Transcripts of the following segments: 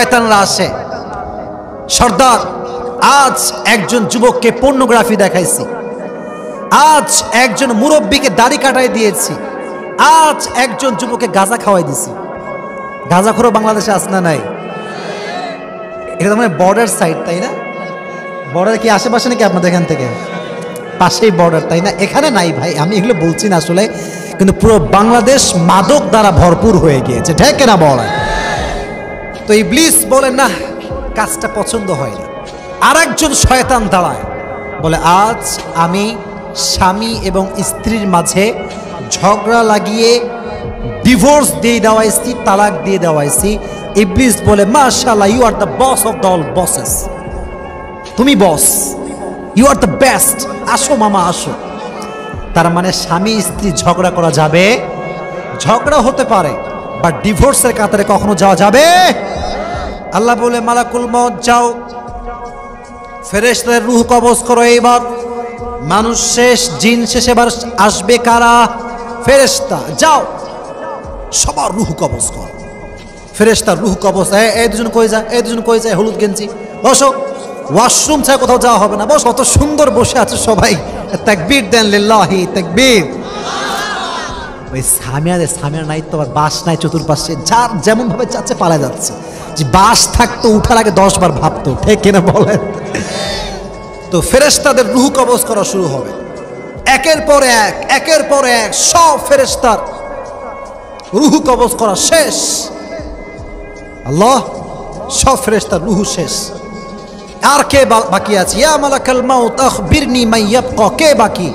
শয়তানরা আসে, সর্দার আজ একজন যুবককে পর্নোগ্রাফি দেখাইছি, আজ একজন মুরব্বীকে দাড়ি কাটাই দিয়েছি, আজ একজন যুবককে গাঁজা খাওয়াই দিছি। গাঁজাখোরও বাংলাদেশে আছে না নাই? এটা তো মানে বর্ডার সাইড, তাই না? বর্ডার কি আশেপাশে নাকি আপনাদের এখান থেকে? পাশেই বর্ডার, তাই না? এখানে নাই ভাই, আমি এগুলো বলছি না আসলে, কিন্তু পুরো বাংলাদেশ মাদক দ্বারা ভরপুর হয়ে গিয়েছে, ঠিক না বলেন? তো ইবলিস বলেন না, কাজটা পছন্দ হয়নি। আর একজন শয়তান দাঁড়ায়, বলে আজ আমি স্বামী এবং স্ত্রীর মাঝে ঝগড়া লাগিয়ে ডিভোর্স দিয়ে দেওয়াইছি, তালাক দিয়ে দেওয়াইছি। ইবলিস বলে মাশাআল্লাহ, you are the boss of the all bosses, তুমি boss, you are the best, আসো মামা আসো। তার মানে স্বামী স্ত্রী ঝগড়া করা যাবে, ঝগড়া হতে পারে, বাট ডিভোর্সের কাতারে কখনো যাওয়া যাবে। আল্লাহ বলে মালাকুল মউত যাও, ফেরেশতাদের রূহ কবজ করো। এবার মানুষ শেষ, জিন শেষ, এবার আসবে কারা? ফেরেশতা। যাও সবার রূহ কবজ করো। ফেরেশতার রূহ কবজ। এই দুজন কই যায়, এই দুজন কই যায়, হলুদ গেঞ্জি বসো, ওয়াশরুম ছাড়া কোথাও যাওয়া হবে না, বস। অত সুন্দর বসে আছে সবাই, তাকবীর দেন, লিল্লাহি তাকবীর। ওই সামিয়ার নাই তো, আবার বাস নাই চতুর্পাশে, যার যেমন ভাবে যাচ্ছে পালা যাচ্ছে। যে বাস থাকতো উঠার আগে 10 বার ভাবতো, ঠিক কিনা বলেন? তো ফেরেশতাদের রূহ কবজ করা শুরু হবে, একের পর এক, একের পর এক সব ফেরেশতার রূহ কবজ করা শেষ। আল্লাহ, সব ফেরেশতার রূহ শেষ। আর কে বাকি আছে? ইয়া মালাকাল মাউত আখবিরনি মান ইয়াবকা, কে বাকি?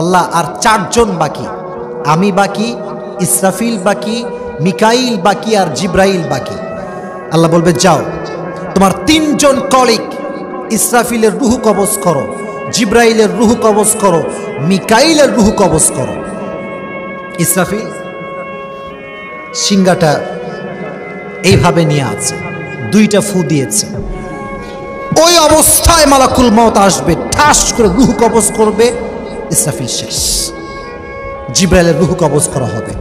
আল্লাহ, আর 4 জন বাকি। আমি বাকি, ইসরাফিল বাকি, মিকাইল বাকি, আর জিব্রাইল বাকি। আল্লাহ বলবে যাও তোমার 3 জন কলিগ, ইসরাফিলের রূহ কবজ করো, জিব্রাইলের রূহ কবজ করো, মিকাইলের রূহ কবজ করো। ইসরাফিল সিংহাটা এইভাবে নিয়ে আছে, 2টা ফু দিয়েছে। ওই অবস্থায় মালাকুল মউত আসবে, ঠাস করে রূহ কবজ করবে। ইসরাফিল শেষ। জিব্রাইলের রূহ কবজ করা হবে,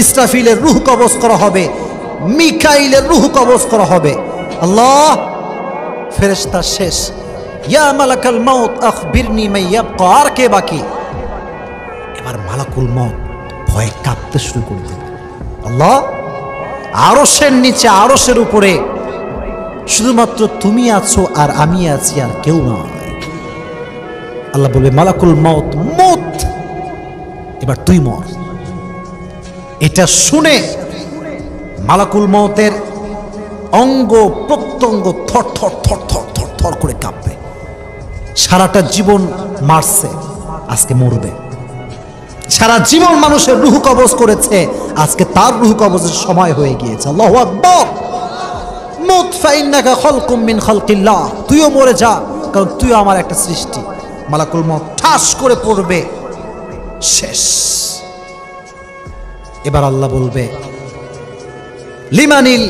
ইসরাফিলের রূহ কবজ করা হবে, মিকাইলের রূহ কবজ করা হবে। আল্লাহ, ফেরেশতা শেষ। ইয়া মালাকাল মউত আখবিরনি মান ইয়াবকা, আর কে বাকি? এবার মালাকুল মউত ভয়ে কাঁপতে শুরু করে দেবে। আল্লাহ, আরশের নিচে, আরশের উপরে শুধুমাত্র তুমি আছো আর আমি আছি, আর কেউ নয়। আল্লাহ বলবে মালাকুল মউত, মত, এবার তুই মর। এটা শুনে মালাকুল মউতের অঙ্গ প্রত্যঙ্গ থর থর থর থর থর থর করে কাঁপবে। সারাটা জীবন মারছে, আজকে মরবে। সারা জীবন মানুষের রূহ কবজ করেছে, আজকে তার রূহ কবজের সময় হয়ে গিয়েছে। আল্লাহু আকবার। মুত ফাইন্নাকা খালকুম মিন খালকিল্লাহ, তুইও মরে যা, কারণ তুইও আমার একটা সৃষ্টি। মালাকুল মউত ঠাস করে পড়বে, শেষ। এবার আল্লাহ বলবে লিমানিল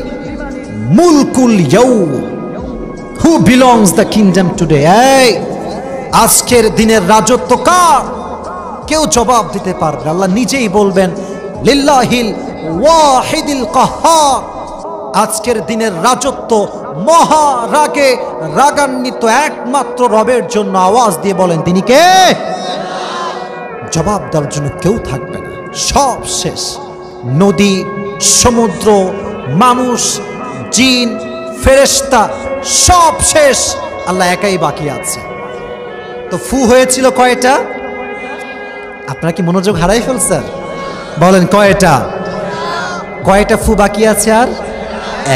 মুলকুল ইয়াউম, who belongs the kingdom today. এই আজকের দিনের রাজত্ব কার? কেউ জবাব দিতে পারবে? আল্লাহ নিজেই বলবেন লিল্লাহিল ওয়াহিদিল কাহ্হার, আজকের দিনের রাজত্ব মহা রাগে রাগান্বিত একমাত্র রবের জন্য। আওয়াজ দিয়ে বলেন তিনি কে? জবাব দেওয়ার জন্য কেউ থাকবে না, সব শেষ। নদী, সমুদ্র, মানুষ, জিন, ফেরেশতা সব শেষ, আল্লাহ একাই বাকি আছে। তো ফু হয়েছিল কয়টা? আপনারা কি মনোযোগ হারাই ফেলছেন? বলেন কয়টা? কয়টা ফু বাকি আছে? আর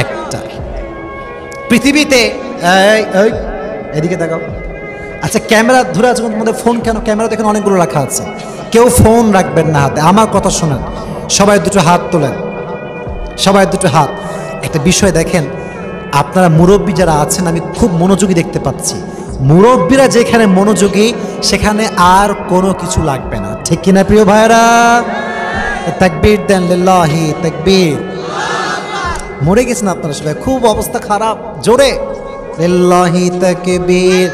একটা। পৃথিবীতে এদিকে দেখাও। আচ্ছা, ক্যামেরা ধরে আছে তোমাদের, ফোন কেন? ক্যামেরা দেখেন অনেকগুলো রাখা আছে, কেউ ফোন রাখবেন না হাতে। আমার কথা শোনেন, সবাই 2টো হাত তোলেন, সবাই 2টো হাত। একটা বিষয় দেখেন, আপনারা মুরব্বী যারা আছেন, আমি খুব মনোযোগী দেখতে পাচ্ছি। মুরব্বীরা যেখানে মনোযোগী, সেখানে আর কোনো কিছু লাগবে না, ঠিক কিনা প্রিয় ভাইরা? তাকবীর দেন, লিল্লাহি তাকবীর। মরে গেছেন আপনারা সবাই, খুব অবস্থা খারাপ, জোরে লিল্লাহি তাকবীর।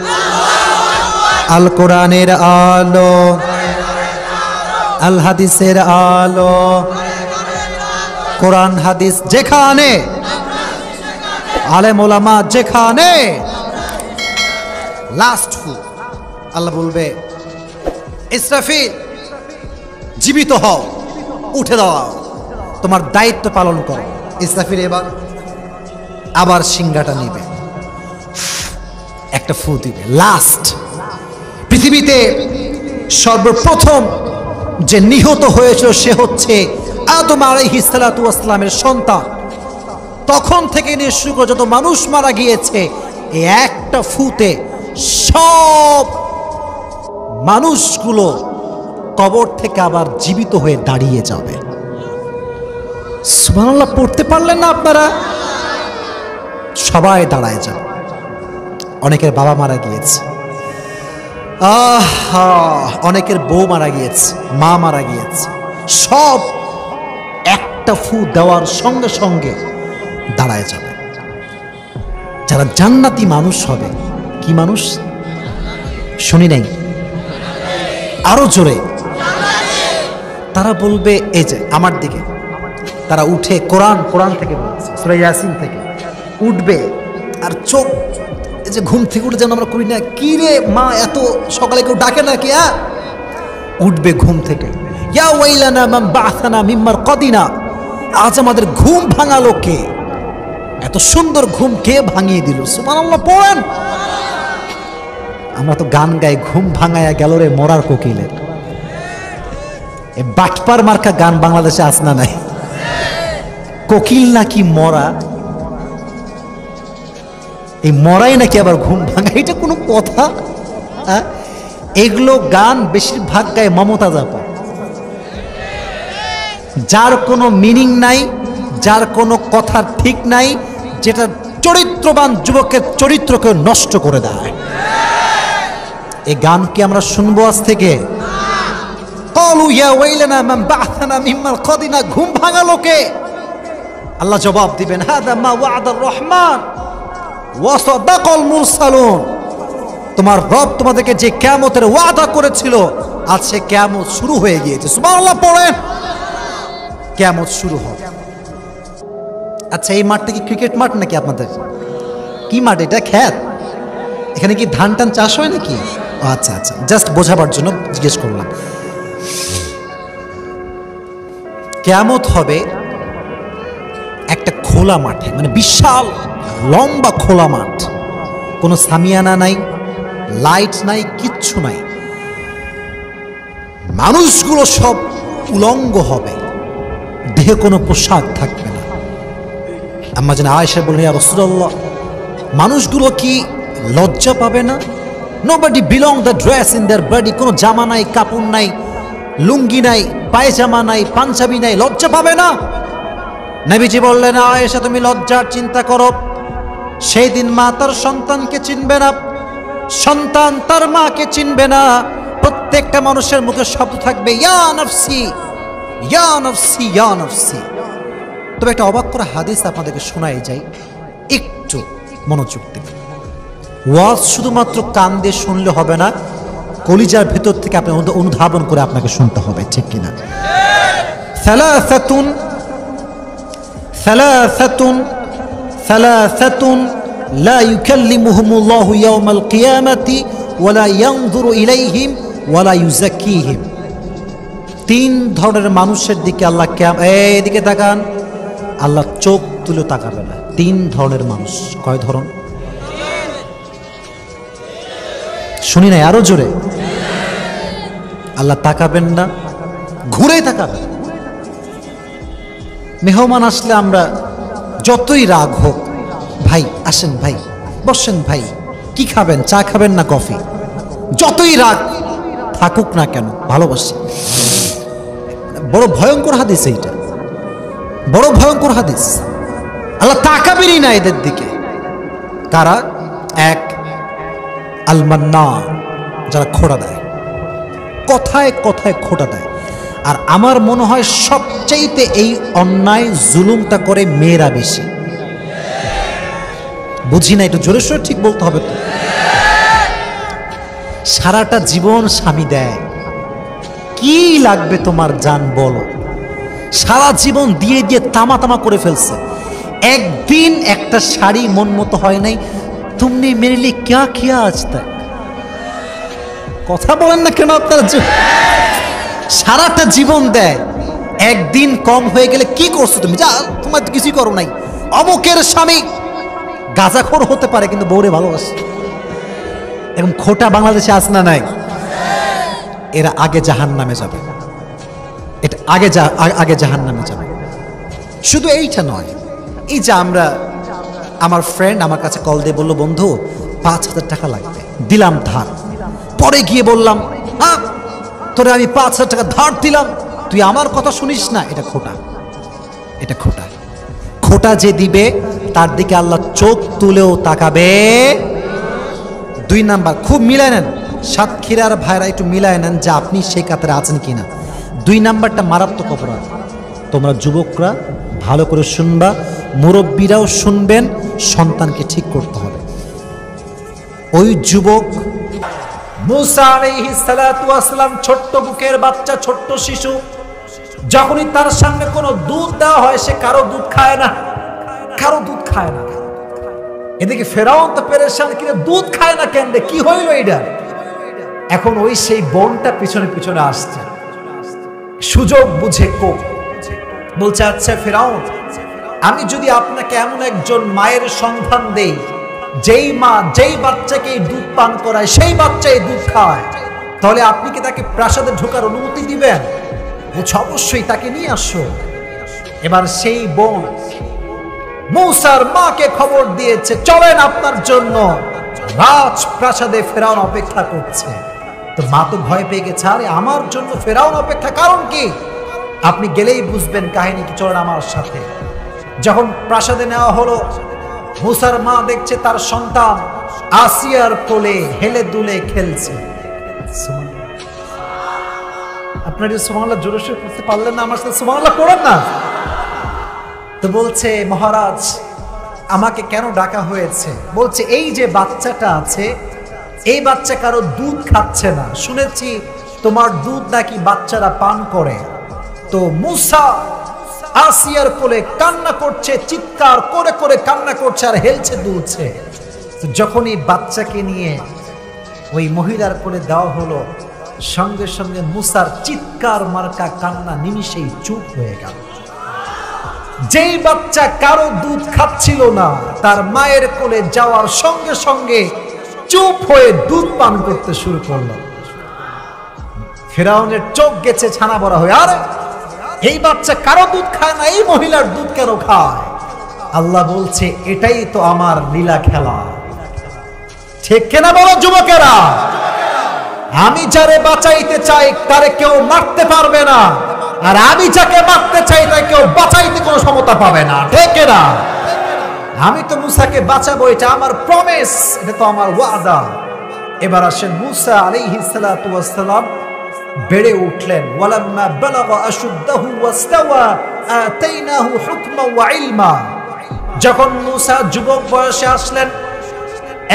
আল কোরআনের আলো, আল হাদিসের আলো, কোরআন হাদিস যেখানে, আলেম ওলামা যেখানে, লাস্ট ফু আল্লাহ বলবে ইসরাফিল জীবিত হও, উঠে দাও, তোমার দায়িত্ব পালন করো। ইসরাফিল এবার আবার সিংহাটা নিবে, একটা ফু দিবে। লাস্ট পৃথিবীতে সর্বপ্রথম যে নিহত হয়েছিল সে হচ্ছে আদম আলাইহিস সালাতু ওয়াস সালামের সন্তান। তখন থেকে নিয়ে শুরু করে যত মানুষ মারা গিয়েছে, এই একটা ফুতে সব মানুষগুলো কবর থেকে আবার জীবিত হয়ে দাঁড়িয়ে যাবে। সুবহানাল্লাহ পড়তে পারলেন না আপনারা? সবাই দাঁড়ায় যাবে। অনেকের বাবা মারা গিয়েছে, অনেকের বউ মারা গিয়েছে, মা মারা গিয়েছে, সব একটা ফু দেওয়ার সঙ্গে সঙ্গে দাঁড়ায় যাবে। যারা জান্নাতি মানুষ হবে, কি মানুষ শুনি নাই, আরো জোরে, তারা বলবে এই যে আমার দিকে, তারা উঠে কোরআন থেকে বলছে, সূরা ইয়াসিন থেকে উঠবে, আর চোখ এই যে ঘুম থেকে উঠে যেন আমরা করি না, কি রে মা এত সকালে কেউ ডাকে না কি, উঠবে ঘুম থেকে, ইয়া ওয়াইলানা মান বা'আসানা মিন মারকাদিনা, আজ আমাদের ঘুম ভাঙালো কে, এত সুন্দর ঘুম কে ভাঙিয়ে দিল। সুবহানাল্লাহ পড়েন। আমরা তো গান গাই, ঘুম ভাঙায়া গেল রে মরার কোকিলে। এই বাটপার মার্কা গান বাংলাদেশে আছে না নাই? কোকিল নাকি মরা, এই মরাই নাকি আবার ঘুম ভাঙা, এটা কোনো কথা? এগুলো গান বেশিরভাগ গায়ে মমতাজ আপা, যার কোনো মিনিং নাই, যার কোনো কথা ঠিক নাই, যেটা চরিত্রবান যুবকের চরিত্রকে নষ্ট করে দেয়। এই গান কি আমরা শুনবো আজ থেকে? ক্বালু ইয়া ওয়াইলানা মান বা'আসানা মিন মারকাদিনা, ঘুম ভাঙালো কে? আল্লাহ জবাব দিবেন, হাদা মা ওয়া'দার রহমান ওয়া সাদাকাল মুরসালুন, তোমার রব তোমাদেরকে যে কিয়ামতের ওয়াদা করেছিল, আজ সে কিয়ামত শুরু হয়ে গিয়েছে। সুবহানাল্লাহ পড়েন। কিয়ামত শুরু হবে। আচ্ছা, এই মাঠটা কি ক্রিকেট মাঠ নাকি আপনাদের? কি মাঠ এটা? ক্ষেত? এখানে কি ধান টান চাষ হয় নাকি? আচ্ছা আচ্ছা, জাস্ট বোঝাবার জন্য জিজ্ঞেস করলাম। কিয়ামত হবে একটা খোলা মাঠে, মানে বিশাল লম্বা খোলা মাঠ, কোনো সামিয়ানা নাই, লাইট নাই, কিচ্ছু নাই, মানুষগুলো সব উলঙ্গ হবে, দেহে কোনো পোশাক থাকবে না। আম্মা জান আয়েশা বললেন, ইয়া রাসূলুল্লাহ, মানুষগুলো কি লজ্জা পাবে না? Nobody belong the dress in their body, কোনো জামা নাই, কাপড় নাই, লুঙ্গি নাই, পায়জামা নাই, পাঞ্জাবি নাই, লজ্জা পাবে না? নবীজি বললেন, আয়েশা তুমি লজ্জার চিন্তা করো, সেই দিন মা তার সন্তানকে চিনবে না, সন্তান তার মাকে চিনবে না, প্রত্যেকটা মানুষের মুখে শব্দ থাকবে ইয়া নাফসি ইয়া নাফসি ইয়া নাফসি। তবে একটা অবাক করা হাদিস আপনাদেরকে শোনাই যাই, একটু মনোযোগ দিন। ওয়াজ শুধুমাত্র কান দিয়ে শুনলে হবে না, কলিজার ভেতর থেকে আপনি অনুধাবন করে আপনাকে শুনতে হবে, ঠিক কিনা? সালাসাতুন সালাসাতুন সালাসাতুন লা ইউকাল্লিমুহুমুল্লাহু ইয়াওমাল কিয়ামাতি ওয়া লা ইয়ানজুরু ইলাইহিম ওয়া লা ইউযাক্কিহিম। তিন ধরনের মানুষের দিকে আল্লাহ এদিকে তাকান, আল্লাহ চোখ তুলে তাকাবে না। তিন ধরনের মানুষ। কয় ধরন? শুনি নাই, আরো জোরে। আল্লাহ তাকাবেন না, ঘুরে তাকাবেন। মেহমান আসলে আমরা যতই রাগ হোক, ভাই আসেন, ভাই বসেন, ভাই কি খাবেন, চা খাবেন না কফি, যতই রাগ থাকুক না কেন ভালোবাসি। বড় ভয়ঙ্কর হাদিস এইটা, বড় ভয়ঙ্কর হাদিস। আল্লাহ তাকাবেনই না এদের দিকে। কারা? এক, আল মান্নান, যারা খোঁড়া দেয়, কথায় কথায় খোঁটা দেয়। আর আমার মনে হয় সবচাইতে এই অন্যায় জুলুমটা করে মেয়েরা বেশি। বুঝি না, একটু জোরে সোরে ঠিক বলতে হবে তো। সারাটা জীবন স্বামী দেয়, কি লাগবে তোমার জান বলো, সারা জীবন দিয়ে দিয়ে তামা তামা করে ফেলছে, একদিন একটা শাড়ি মন মতো হয় নাই, তুমনে মেরে লিয়ে ক্যা কিয়া আজ তক? কথা বলেন না কেন আপনারা? সারাটা জীবন দেয়, একদিন কম হয়ে গেলে কি করছো তুমি? যা, তোমার তো কিছুই করো নাই। অমুকের স্বামী গাঁজাখোর হতে পারে কিন্তু বউরে ভালোবাসে, এরকম খোটা বাংলাদেশে আছে না নাই? এরা আগে জাহান্নামে যাবে, এটা আগে জাহান্নামে যাবে। শুধু এইটা নয়, এই যে আমার ফ্রেন্ড আমার কাছে কল দিয়ে বললো, বন্ধু 5,000 টাকা লাগবে, দিলাম ধার। পরে গিয়ে বললাম, হ্যাঁ তোরে আমি 5,000 টাকা ধার দিলাম, তুই আমার কথা শুনিস না। এটা খোটা, এটা খোটা। খোটা যে দিবে তার দিকে আল্লাহ চোখ তুলেও তাকাবে। 2 নাম্বার, খুব মিলায় নেন সাতক্ষীরার ভাইরা, একটু মিলায় নেন যে আপনি সেই কাতারে আছেন কিনা। 2 নাম্বারটা মারাত্মক অপরাধ। তোমরা যুবকরা ভালো করে শুনবা, মুরব্বীরাও শুনবেন, সন্তানকে ঠিক করতে হবে। ওই যুবক মুসা আলাইহিস সালাতু ওয়াস সালাম, ছোট্ট বুকের বাচ্চা, ছোট্ট শিশু, যখনই তার সামনে কোনো দুধ দেওয়া হয় সে কারো দুধ খায় না, কারো দুধ খায় না। এদিকে ফেরাউন তো পেরেশান, কিরে দুধ খায় না কেন রে, কি হইল এটা? এখন ওই সেই বোনটা পিছনে পিছনে আসছে, সুযোগ বুঝে বলছে, আচ্ছা ফেরাউন, আমি যদি আপনাকে এমন একজন মায়ের সন্ধান দেই, যেই মা যেই বাচ্চাকে দুধ পান করায় সেই বাচ্চাই দুধ খাওয়ায়, তাহলে আপনি কি তাকে প্রাসাদে ঢোকার অনুমতি দিবেন? বলছে অবশ্যই, তাকে নিয়ে আসো। এবার সেই বোন মূসার মাকে খবর দিয়েছে, চলেন আপনার জন্য রাজপ্রাসাদে ফেরাউন অপেক্ষা করছে। তো মা তো ভয় পেয়ে গেছে, আরে আমার জন্য ফেরাউন অপেক্ষা, কারণ কি? আপনি গেলেই বুঝবেন কাহিনী কি, চলেন আমার সাথে। যখন প্রাসাদে নেওয়া হলো, মূসার মা দেখছে তার সন্তান আসিয়ার কোলে হেলে দুলে খেলছে। আপনার সুবহানাল্লাহ জোরে সোরে পড়তে পারলেন না? আমার সাথে সুবহানাল্লাহ পড়েন না। তো বলছে, মহারাজ আমাকে কেন ডাকা হয়েছে? বলছে এই যে বাচ্চাটা আছে, এই বাচ্চা কারো দুধ খাচ্ছে না, শুনেছি তোমার দুধ নাকি বাচ্চারা পান করে। তো মূসা আসিয়ার কোলে কান্না করছে, চিৎকার করে করে কান্না করছে আর হেলছে দুলছে। তো যখনই বাচ্চাকে নিয়ে ওই মহিলার কোলে দেওয়া হলো, সঙ্গে সঙ্গে মূসার চিৎকার মার্কা কান্না নিমিষেই চুপ হয়ে গেল। যেই বাচ্চা কারো দুধ খাচ্ছিল না, তার মায়ের কোলে যাওয়ার সঙ্গে সঙ্গে চুপ হয়ে দুধ পান করতে শুরু করলো। ফেরাউনের চোখ গেছে ছানা বড়া হয়ে, আরে এই বাচ্চা কারো দুধ খায় না, এই মহিলার দুধ কেন খায়? আল্লাহ বলছে, এটাই তো আমার লীলা খেলা। ঠিক কিনা বলো যুবকেরা? আমি যারে বাঁচাইতে চাই তারে কেউ মারতে পারবে না, আর আমি যাকে মারতে চাই তাকে কেউ বাঁচাইতে কোনো ক্ষমতা পাবে না। ঠিক কিনা? আমি তো মূসাকে বাঁচাবো, এটা আমার প্রমিস, এটা তো আমার ওয়াদা। এবার আসেন মূসা আলাইহিস সালাতু ওয়াস সালাম বেড়ে উঠলেন। ওয়ালাম্মা বালাগা আশুদ্দাহু ওয়াস্তাওয়া আতাইনাহু হুকমান ওয়া ইলমা। যখন মূসা যুবক বয়সে আসলেন,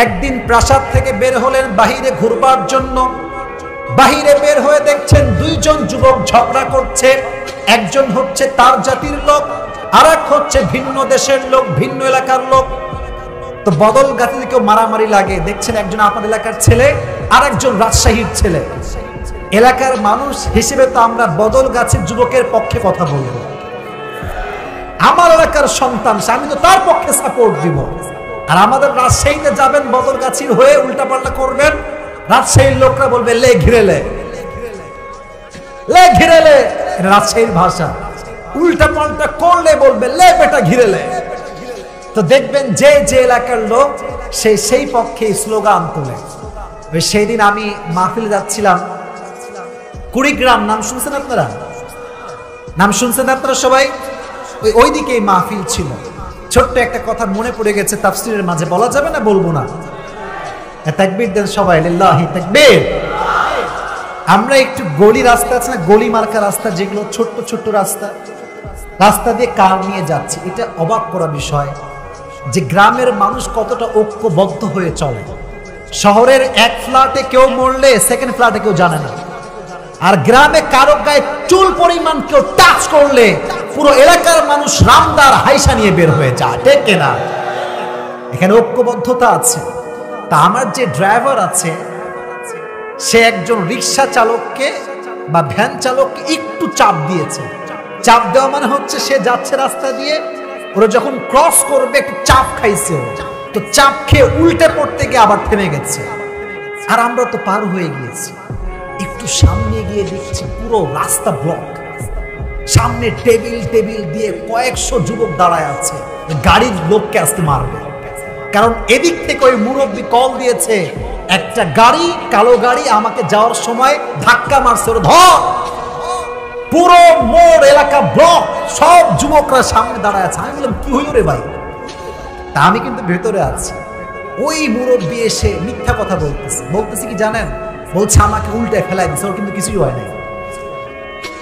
একদিন প্রাসাদ থেকে বের হলেন বাহিরে ঘুরবার জন্য। বাহিরে বের হয়ে দেখছেন 2 জন যুবক ঝগড়া করছে। একজন হচ্ছে তার জাতির লোক, আর এক হচ্ছে ভিন্ন দেশের লোক, ভিন্ন এলাকার লোক। তো বদল গাতিতে কেউ মারামারি লাগে। দেখছেন একজন আপনার এলাকার ছেলে, আর একজন রাজশাহীর ছেলে। এলাকার মানুষ হিসেবে তো আমরা বদল গাছের যুবকের পক্ষে কথা বলবো, আমার এলাকার সন্তান, আমি তো তার পক্ষে সাপোর্ট দিব। আর আমাদের রাজশাহীতে যাবেন বদল গাছির হয়ে, উল্টাপাল্টা করবেন, রাজশাহীর লোকরা বলবে লে ঘিরে লে, লে ঘিরে লে, রাজশাহীর ভাষা। উল্টাপাল্টা করলে বলবে লে বেটা ঘিরে লে। তো দেখবেন যে যে এলাকার লোক সেই পক্ষে স্লোগান তোলে। সেই দিন আমি মাহফিলে যাচ্ছিলাম, কুড়িগ্রাম, নাম শুনছেন আপনারা? নাম শুনছেন আপনারা সবাই? ওইদিকে মাহফিল ছিল। ছোট্ট একটা কথা মনে পড়ে গেছে, তাফসীরের মাঝে বলা যাবে না, বলবো না। তাকবীর দেন সবাই, লিল্লাহি তাকবীর। আমরা একটু গলি রাস্তা আছে না, গলি মার্কা রাস্তা, যেগুলো ছোট্ট ছোট্ট রাস্তা, রাস্তা দিয়ে কার নিয়ে যাচ্ছে। এটা অবাক করা বিষয় যে গ্রামের মানুষ কতটা ঐক্যবদ্ধ হয়ে চলে। শহরের এক ফ্ল্যাটে কেউ মরলে সেকেন্ড ফ্ল্যাটে কেউ জানে না, আর গ্রামে কারো গায়ে চুল পরিমাণ কেউ টাচ করলে পুরো এলাকার মানুষ রামদার হাইসা নিয়ে বের হয়ে যায়, ঠিক কিনা? এখানে ঐক্যবদ্ধতা আছে। তা আমার যে ড্রাইভার আছে সে একজন রিক্সা চালককে বা ভ্যান চালককে একটু চাপ দিয়েছে। চাপ দেওয়া মানে হচ্ছে সে যাচ্ছে রাস্তা দিয়ে, ওরা যখন ক্রস করবে একটু চাপ খাইছে, তো চাপ খেয়ে উল্টে পড়তে গিয়ে আবার থেমে গেছে। আর আমরা তো পার হয়ে গিয়েছি, একটু সামনে গিয়ে দেখছি পুরো রাস্তা ব্লক, সামনে টেবিল টেবিল দিয়ে কয়েকশো যুবক দাঁড়ায় আছে, গাড়ির লোককে আসতে মারবে। কারণ এদিক থেকে ওই মুরব্বী কল দিয়েছে, একটা গাড়ি, কালো গাড়ি আমাকে যাওয়ার সময় ধাক্কা মারছে, ধর। পুরো মোড় এলাকা ব্লক, সব যুবকরা সামনে দাঁড়ায় আছে। আমি বললাম কি হইল রে ভাই? তা আমি কিন্তু ভেতরে আছি। ওই মুরব্বী এসে মিথ্যা কথা বলতেছে কি জানেন? বলছে আমাকে উল্টে ফেলাই দিচ্ছে, ওর কিন্তু কিছুই হয় নাই।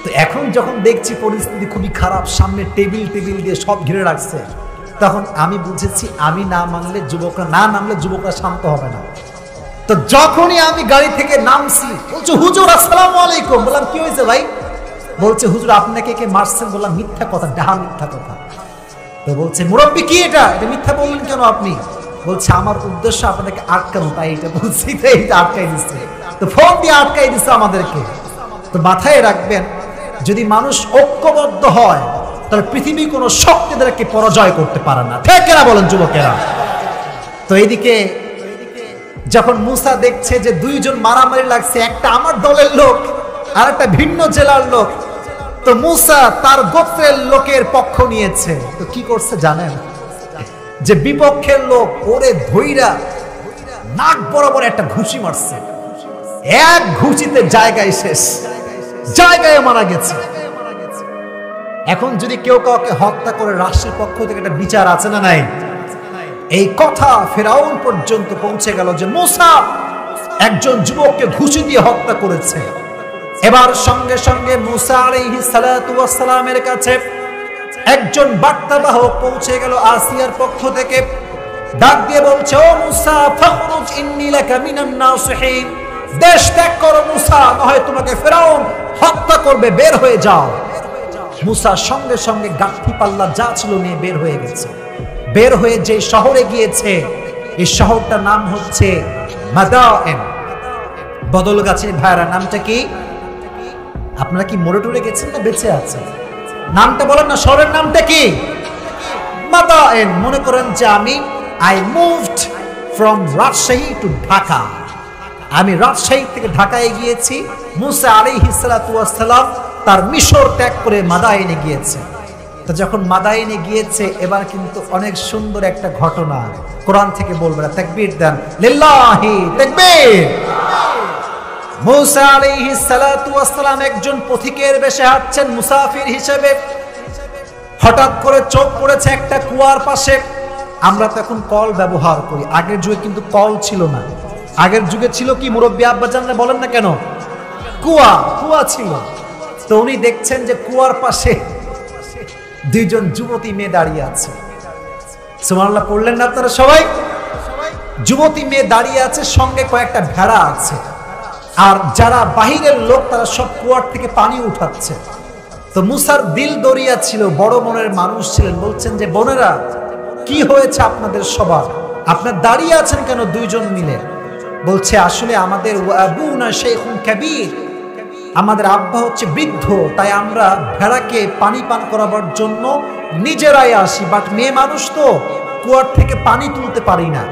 তো এখন যখন দেখছি পরিস্থিতি খুবই খারাপ, সামনে টেবিল টেবিল দিয়ে সব ঘিরে রাখছে, তখন আমি বুঝেছি আমি না নামলে যুবকরা শান্ত হবে না। তো যখনই আমি গাড়ি থেকে নামছি, বলছে হুজুর আসসালামু আলাইকুম। বললাম কি হয়েছে ভাই? বলছে হুজুর আপনাকে কে মারছেন। বললাম মিথ্যা কথা, ডাহা মিথ্যা কথা। তো বলছে মুরব্বী কি এটা মিথ্যা বললেন কেন আপনি? বলছে আমার উদ্দেশ্য আপনাকে আটকানো, তাই এটা বলছি, তাই এটা আটকাই দিচ্ছে। তো ফোন দিয়ে আটকাই দিচ্ছে আমাদেরকে। তো মাথায় রাখবেন, যদি মানুষ ঐক্যবদ্ধ হয় তাহলে পৃথিবী কোনো শক্তিদেরকে পরাজয় করতে পারে না, ঠিক কিনা বলেন যুবকেরা? তো এইদিকে যখন মুসা দেখছে যে দুইজন মারামারি লাগছে, একটা আমার দলের লোক আর একটা ভিন্ন জেলার লোক, তো মুসা তার গোত্রের লোকের পক্ষ নিয়েছে। তো কি করছে জানেন? যে বিপক্ষের লোক ওরে ধইরা নাক বরাবর একটা ঘুষি মারছে, এক ঘুষিতে জায়গায় শেষ, জায়গায় মারা গেছে। এখন যদি কেউ কাউকে হত্যা করে রাষ্ট্রের পক্ষ থেকে একটা বিচার আছে না নাই? এই কথা ফেরাউন পর্যন্ত পৌঁছে গেল যে মুসা একজন যুবককে ঘুষি দিয়ে হত্যা করেছে। এবার সঙ্গে সঙ্গে মুসা আলাইহিস সালাতু ওয়াস সালামের কাছে একজন বার্তাবাহক পৌঁছে গেল আসিয়ার পক্ষ থেকে, ডাক দিয়ে বলছে ও মুসা ফাখরুজ ইন্নী লাকা মিনান নাসিহিন, দেশ ত্যাগ করো মুসা, নয় তোমাকে ফেরাউন হত্যা করবে, বের হয়ে যাও। মুসা সঙ্গে সঙ্গে গাঠি পাল্লা যা ছিল নিয়ে বের হয়ে গেছে। বের হয়ে যে শহরে গিয়েছে, এই শহরটার নাম হচ্ছে মাদায়েন। বদল গাছের ভাইরা, নামটা কি? আপনারা কি মরে টরে গেছেন না বেঁচে আছেন? নামটা বলেন না, শহরের নামটা কি? মাদায়েন। মনে করেন যে I moved from Rajshahi to Dhaka, আমি রাজশাহী থেকে ঢাকায় গিয়েছি। মুসা আলাইহিস সালাতু ওয়াস সালাম তার মিশর ত্যাগ করে মাদায়েনে গিয়েছে। তো যখন মাদায়েনে গিয়েছে, এবার কিন্তু অনেক সুন্দর একটা ঘটনা কোরআন থেকে বলবে না, তাকবীর দেন, লিল্লাহি তাকবীর। মুসা আলাইহিস সালাতু ওয়াস সালাম একজন পথিকের বেশে হাঁটছেন মুসাফির হিসেবে। হঠাৎ করে চোখ পড়েছে একটা কুয়ার পাশে। আমরা তো এখন কল ব্যবহার করি, আগের যুগে কিন্তু কল ছিল না। আগের যুগে ছিল কি মুরব্বী আব্বাজানরা বলেন না কেন? কুয়া ছিল। তো উনি দেখছেন যে কুয়ার পাশে দুইজন যুবতী মেয়ে দাঁড়িয়ে আছে। সুবহানাল্লাহ পড়লেন না আপনারা সবাই? যুবতী মেয়ে দাঁড়িয়ে আছে, সঙ্গে কয়েকটা ভেড়া আছে। আর যারা বাহিরের লোক তারা সব কুয়ার থেকে পানি উঠাচ্ছে। তো মুসার দিল দরিয়া ছিল, বড় মনের মানুষ ছিলেন। বলছেন যে বোনেরা কি হয়েছে আপনাদের সবার, আপনার দাঁড়িয়ে আছেন কেন দুইজন মিলে? বলছে আসলে আমাদের আবুনা শাইখুন কাবীর, আমাদের আব্বা হচ্ছে বৃদ্ধ, তাই আমরা ভেড়াকে পানি পান করাবার জন্য নিজেরাই আসি, বাট মেয়ে মানুষ তো কুয়ার থেকে পানি তুলতে পারি না।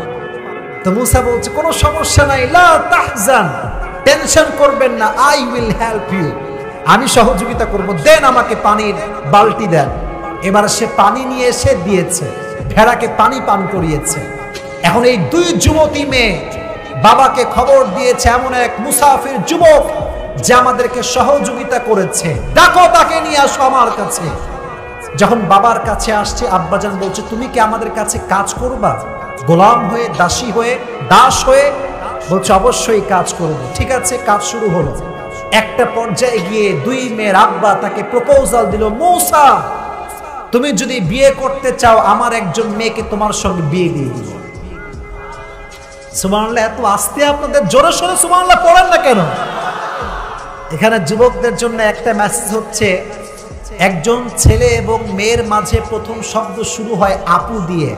তো মুসা বলছে কোনো সমস্যা নাই, লা তাহজান, টেনশন করবেন না, আই উইল হেল্প ইউ, আমি সহযোগিতা করব, দেন আমাকে পানির বালতি দেন। এবার সে পানি নিয়ে এসে দিয়েছে, ভেড়াকে পানি পান করিয়েছে। এখন এই দুই যুবতী মেয়ে বাবাকে খবর দিয়েছে এমন এক মুসাফির যুবক যে আমাদেরকে সহযোগিতা করেছে, ডাকো তাকে নিয়ে আসো আমার কাছে। যখন বাবার কাছে আসছে, আব্বাজান বলছে তুমি কি আমাদের কাছে কাজ করবা, গোলাম হয়ে, দাসী হয়ে, দাস হয়ে? বলছে অবশ্যই কাজ করব। ঠিক আছে, কাজ শুরু হলো। একটা পর্যায়ে গিয়ে দুই মেয়ের আব্বা তাকে প্রপোজাল দিল, মুসা তুমি যদি বিয়ে করতে চাও আমার একজন মেয়েকে তোমার সঙ্গে বিয়ে দিয়ে দিল। সুবহানাল্লাহ, এত আস্তে আপনাদের জোরে সোরে সুবহানাল্লাহ পড়েন না কেন? এখানে যুবকদের জন্য একটা মেসেজ হচ্ছে, একজন ছেলে এবং মেয়ের মাঝে প্রথম শব্দ শুরু হয় আপু দিয়ে,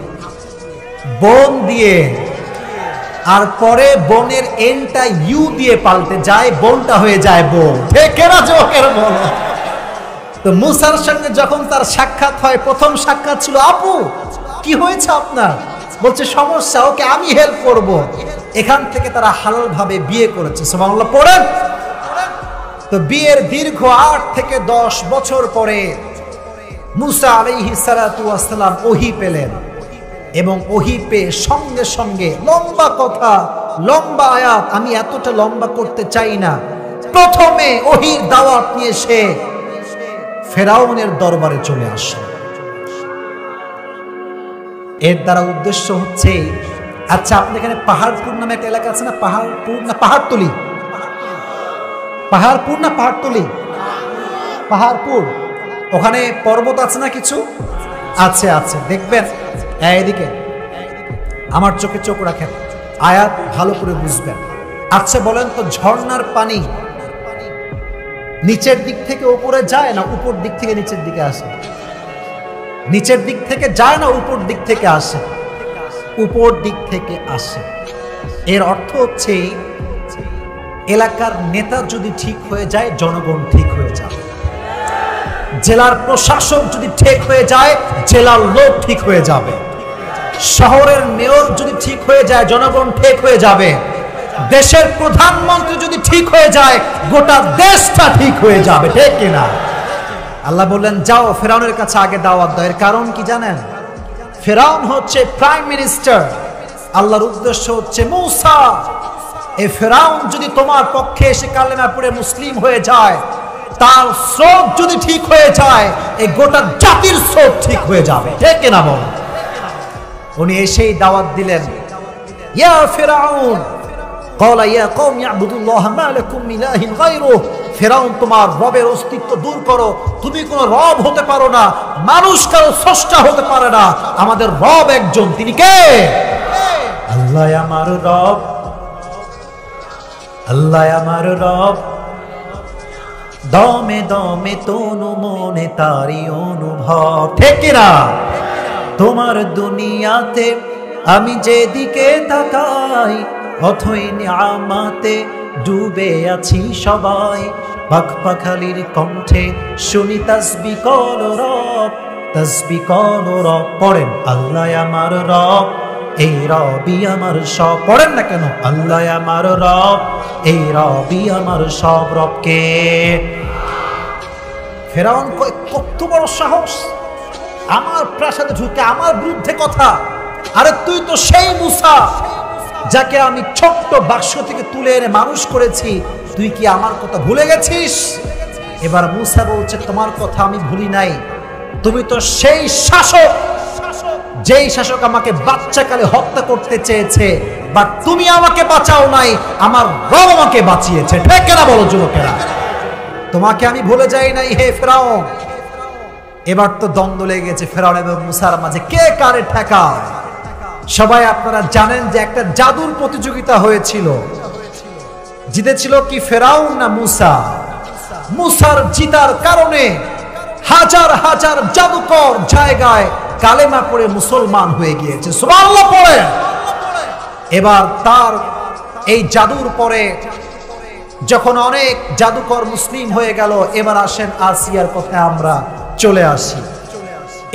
বোন দিয়ে, আর পরে বোনের এনটা ইউ দিয়ে পাল্টে যায়, বোনটা হয়ে যায় বোন। ঠিক না জোকের বলো? তো মুসার সঙ্গে যখন তার সাক্ষাৎ হয়, প্রথম সাক্ষাৎ ছিল আপু কি হয়েছে আপনার? বলছে সমস্যা, ওকে আমি হেল্প করব। এখান থেকে তারা হালাল ভাবে বিয়ে করেছে। সুবহানাল্লাহ পড়েন। তো বিয়ের দীর্ঘ 8 থেকে 10 বছর পরে মুসা আলাইহিস সালাতু ওয়াস সালাম ওহী পেলেন, এবং ওহী পেয়ে সঙ্গে সঙ্গে লম্বা কথা, লম্বা আয়াত, আমি এতটা লম্বা করতে চাই না। প্রথমে ওহীর দাওয়াত নিয়ে সে ফেরাউনের দরবারে চলে আসে। এর দ্বারা উদ্দেশ্য হচ্ছে, আচ্ছা আপনি এখানে পাহাড়পুর নামে একটা এলাকা আছে না? পাহাড়পুর না পাহাড়তলি? পাহাড়পুর না পাহাড়তলি? পাহাড়পুর। ওখানে পর্বত আছে না কিছু? আছে আছে, দেখবেন। এদিকে আমার চোখে চোখ রাখেন, আয়াত ভালো করে বুঝবেন। আচ্ছা বলেন তো, ঝর্ণার পানি নিচের দিক থেকে উপরে যায় না উপর দিক থেকে নিচের দিকে আসে? নিচের দিক থেকে যায় না উপর দিক থেকে আসে? উপর দিক থেকে আসে। এর অর্থ হচ্ছে, এলাকার নেতা যদি ঠিক হয়ে যায়, জনগণ ঠিক হয়ে যাবে। জেলার প্রশাসক যদি ঠিক হয়ে যায়, জেলার লোক ঠিক হয়ে যাবে। শহরের মেয়র যদি ঠিক হয়ে যায়, জনগণ ঠিক হয়ে যাবে। দেশের প্রধানমন্ত্রী যদি ঠিক হয়ে যায়, গোটা দেশটা ঠিক হয়ে যাবে। ঠিক কিনা? আল্লাহ বললেন যাও ফেরাউনের কাছে আগে দাওয়াত দাও। এর কারণ কি জানেন? ফেরাউন হচ্ছে প্রাইম মিনিস্টার, আল্লাহর উদ্দেশ্য হচ্ছে মূসা, এই ফেরাউন যদি তোমার পক্ষে এসে কালেমা পড়ে মুসলিম হয়ে যায়, তার স্রোত যদি ঠিক হয়ে যায়, এই গোটা জাতির স্রোত ঠিক হয়ে যাবে। ঠিক কিনা বল? উনি এসেই দাওয়াত দিলেন, ইয়া ফিরাউন ক্বালা ইয়া কওমি ইবুদুল্লাহ মা লাকুম মিন ইলাহিন গায়রুহু। ফেরাউন, তোমার রবের অস্তিত্ব দূর করো, তুমি কোনো রব হতে পারো না, মানুষ কারো স্রষ্টা হতে পারে না, আমাদের রব একজন। তিনি কে? আল্লাহ আমার রব, আল্লাহ আমার রব, দমে দমে তনু মনে তারি অনুভব। ঠিক কিনা? তোমার দুনিয়াতে আমি যেদিকে তাকাই, অথই নিয়ামতে ডুবে আছি সবাই। পাখপাখালির কণ্ঠে শুনি তাসবিহ কর রব, তাসবিহ কর রব। পড়েন আল্লাহ আমার রব, এই রবই আমার সব। পড়েন না কেন? আল্লাহ আমার রব, এই রবই আমার সব। রবকে ফেরাউন কত বড় সাহস, আমার প্রাসাদে ঢুকে আমার বিরুদ্ধে কথা। আরে তুই তো সেই মুসা যাকে আমি ছোট্ট বাক্স থেকে তুলে এনে মানুষ করেছি, তুই কি আমার কথা ভুলে গেছিস? এবার মুসা বলছে, তোমার কথা আমি ভুলি নাই, তুমি তো সেই শাসক, যেই শাসক আমাকে বাচ্চাকালে হত্যা করতে চেয়েছে, বাট তুমি আমাকে বাঁচাও নাই, আমার রব আমাকে বাঁচিয়েছে। ঠিক কিনা বলো যুবকেরা? তোমাকে আমি ভুলে যাই নাই হে ফেরাউন। এবার তো দ্বন্দ্ব লেগে গেছে ফেরাউন এবং মুসার মাঝে, কে কারে ঠেকায়। সবাই আপনারা জানেন যে একটা জাদুর প্রতিযোগিতা হয়েছিল, জিতেছিল কি ফেরাউন না মুসা? মুসার জিতার কারণে হাজার হাজার জাদুকর জায়গায় কালেমা পড়ে মুসলমান হয়ে গিয়েছে। সুবহানাল্লাহ পড়ে। এবার তার এই জাদুর পরে যখন অনেক জাদুকর মুসলিম হয়ে গেল, এবার আসেন আসিয়ার কথায় আমরা চলে আসি।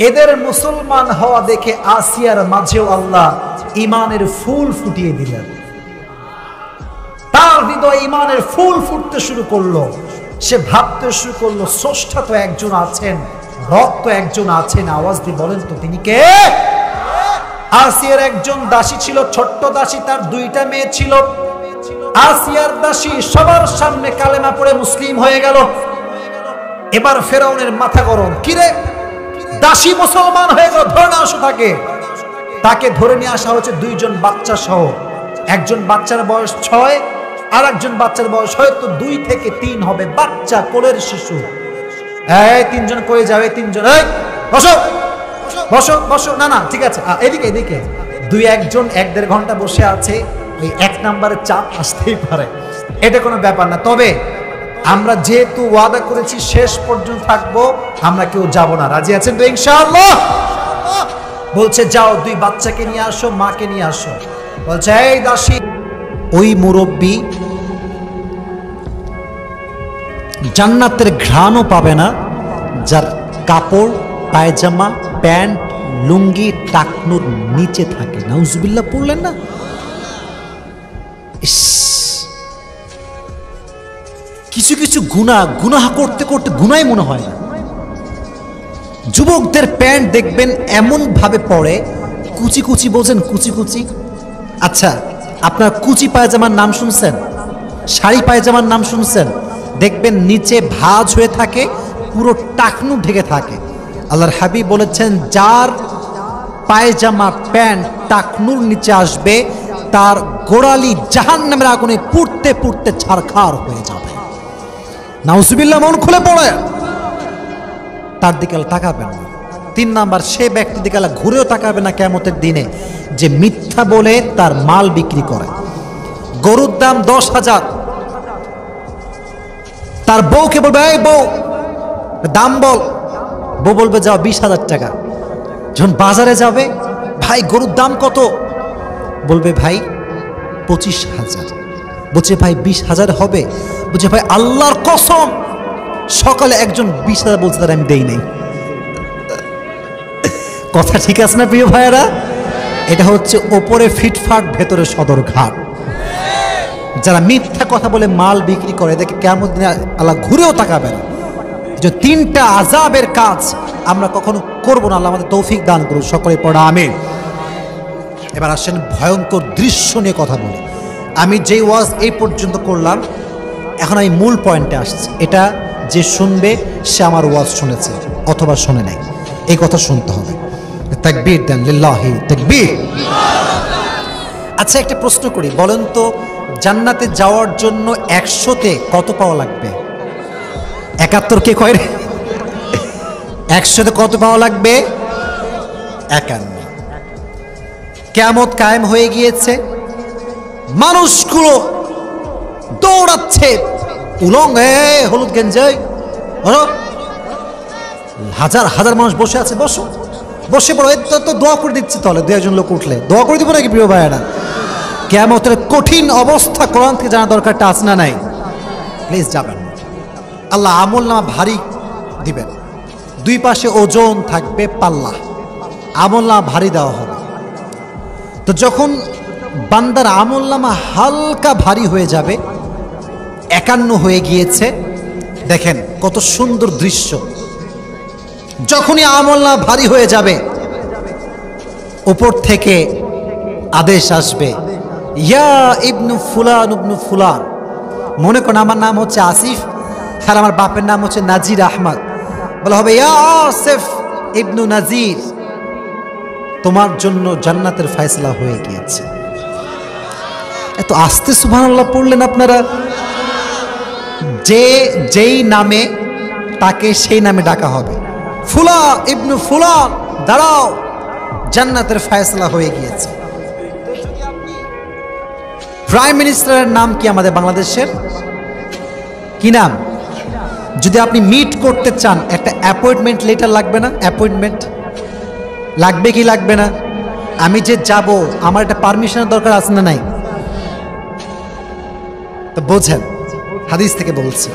এদের মুসলমান হওয়া দেখে আসিয়ার মাঝেও আল্লাহ ইমানের ফুল ফুটিয়ে দিলেন। তার হৃদয় ইমানের ফুল ফুটতে শুরু করলো। সে ভাবতে শুরু করলো, স্রষ্টা তো একজন আছেন, রব তো একজন আছেন। আওয়াজ দিয়ে বলেন তো তিনি কে? আসিয়ার একজন দাসী ছিল, ছোট্ট দাসী, তার 2টা মেয়ে ছিল। আসিয়ার দাসী সবার সামনে কালেমা পড়ে মুসলিম হয়ে গেল। এবার ফেরাউনের মাথা গরম, কিরে দাসী মুসলমান হয়ে গেল, ধরে না আসো তাকে। তাকে ধরে নিয়ে আসা হচ্ছে 2 জন বাচ্চা সহ। একজন বাচ্চার বয়স 6, আর একজন বাচ্চার বয়স হয়তো 2 থেকে 3 হবে, বাচ্চা কোলের শিশু। এই 3 জন কই যাবে? 3 জন এই বসো বসো বসো। না না ঠিক আছে, এদিকে এদিকে। 2-1 জন 1-1.5 ঘন্টা বসে আছে, ওই 1 নম্বরের চাপ আসতেই পারে, এটা কোনো ব্যাপার না। তবে আমরা যেহেতু ওয়াদা করেছি শেষ পর্যন্ত থাকবো, আমরা কেউ যাব না। রাজি আছেন তো ইনশাআল্লাহ? বলছে যাও 2 বাচ্চাকে নিয়ে আসো, মাকে নিয়ে আসো। বলছে এই দাসী, ওই মুরব্বী জান্নাতের ঘ্রাণও পাবে না যার কাপড়, পায়জামা, প্যান্ট, লুঙ্গি টাকনুর নিচে থাকে। নাউজুবিল্লাহ পড়লেন না? কিছু কিছু গুনাহ করতে করতে গুনাই মনে হয় না। যুবকদের প্যান্ট দেখবেন এমন ভাবে পড়ে, কুচি কুচি, বোঝেন কুচি কুচি? আচ্ছা, আপনার কুচি পায়জামার নাম শুনছেন? শাড়ি পায়জামার নাম শুনছেন? দেখবেন নিচে ভাঁজ হয়ে থাকে, পুরো টাকনু ঢেকে থাকে। আল্লাহর হাবিব বলেছেন, যার পায়জামা প্যান্ট টাকনুর নিচে আসবে তার গোড়ালি জাহান্নামের আগুনে পুড়তে পুড়তে ছারখার হয়ে যাবে। নাউজুবিল্লাহ, মন খুলে পড়ে। তার দিকে তাকাবেন না। 3 নাম্বার, সে ব্যক্তি দিকে ঘুরেও তাকাবে না কিয়ামতের দিনে যে মিথ্যা বলে তার মাল বিক্রি করে। গরুর দাম 10,000, তার বউকে বলবে এই বউ দাম বল, বউ বলবে যাও 20,000 টাকা। যখন বাজারে যাবে, ভাই গরুর দাম কত? বলবে ভাই 25,000। বলছে ভাই 20,000 হবে? বলছে ভাই আল্লাহর কসম সকালে একজন 20,000 বলছে, তার আমি দেই নাই। কথা ঠিক আছে না প্রিয় ভাইয়েরা? এটা হচ্ছে ওপরে ফিটফাট, ভেতরে সদরঘাট। যারা মিথ্যা কথা বলে মাল বিক্রি করে, এদেরকে কিয়ামত দিনে আল্লাহ ঘুরেও তাকাবে না। যে 3টা আযাবের কাজ আমরা কখনো করব না। আল্লাহ আমাদের তৌফিক দান করুন, সকলে পড়া আমিন। এবার আসেন ভয়ঙ্কর দৃশ্য নিয়ে কথা বলি। আমি যেই ওয়াজ এই পর্যন্ত করলাম, এখন আমি মূল পয়েন্টে আসছি। এটা যে শুনবে সে আমার ওয়াজ শুনেছে অথবা শোনে নাই, এই কথা শুনতে হবে। তাকবীর দেন, লিল্লাহি তাকবীর। আচ্ছা, একটা প্রশ্ন করি, বলেন তো জান্নাতে যাওয়ার জন্য 100তে কত পাওয়া লাগবে? 71 কে কয় রে? 100তে কত পাওয়া লাগবে? 51। কিয়ামত কায়েম হয়ে গিয়েছে, মানুষগুলো দৌড়াচ্ছে উলঙ্গে, হলুদ গেঞ্জাই, হাজার হাজার মানুষ বসে আছে। বসো, বসে পড়ো। তো দোয়া করে দিচ্ছি, তাহলে 2-1 লোক উঠলে দোয়া করে দিব নাকি প্রিয় ভাইয়েরা? কিয়ামতের কঠিন অবস্থা কোরআন থেকে জানা দরকারটা আছে না নাই? প্লিজ যাবেন। আল্লাহ আমল নামা ভারী দিবেন, 2 পাশে ওজন থাকবে, পাল্লা, আমল নামা ভারী দেওয়া হবে। তো যখন বান্দার আমল নামা হালকা ভারী হয়ে যাবে, 51 হয়ে গিয়েছে, দেখেন কত সুন্দর দৃশ্য। যখনই আমল নামা ভারী হয়ে যাবে, উপর থেকে আদেশ আসবে, ইয়া ইবনু ফুলান ইবনু ফুলান। মনে করেন আমার নাম হচ্ছে আসিফ আর আমার বাপের নাম হচ্ছে নাজির আহমদ। বলা হবে, ইয়া আসিফ ইবনু নাজির, তোমার জন্য জান্নাতের ফয়সালা হয়ে গিয়েছে। এত আস্তে সুবহানাল্লাহ পড়লেন আপনারা? যেই নামে তাকে সেই নামে ডাকা হবে, ফুলা ইবনু ফুলান, দাঁড়াও, জান্নাতের ফয়সালা হয়ে গিয়েছে। প্রাইম মিনিস্টারের নাম কি আমাদের বাংলাদেশের? কি নাম? যদি আপনি মিট করতে চান, একটা অ্যাপয়েন্টমেন্ট লেটার লাগবে না? অ্যাপয়েন্টমেন্ট লাগবে কি লাগবে না? আমি যে যাব, আমার একটা পারমিশনের দরকার আছে না নাই? তো বোঝেন, হাদিস থেকে বলছি,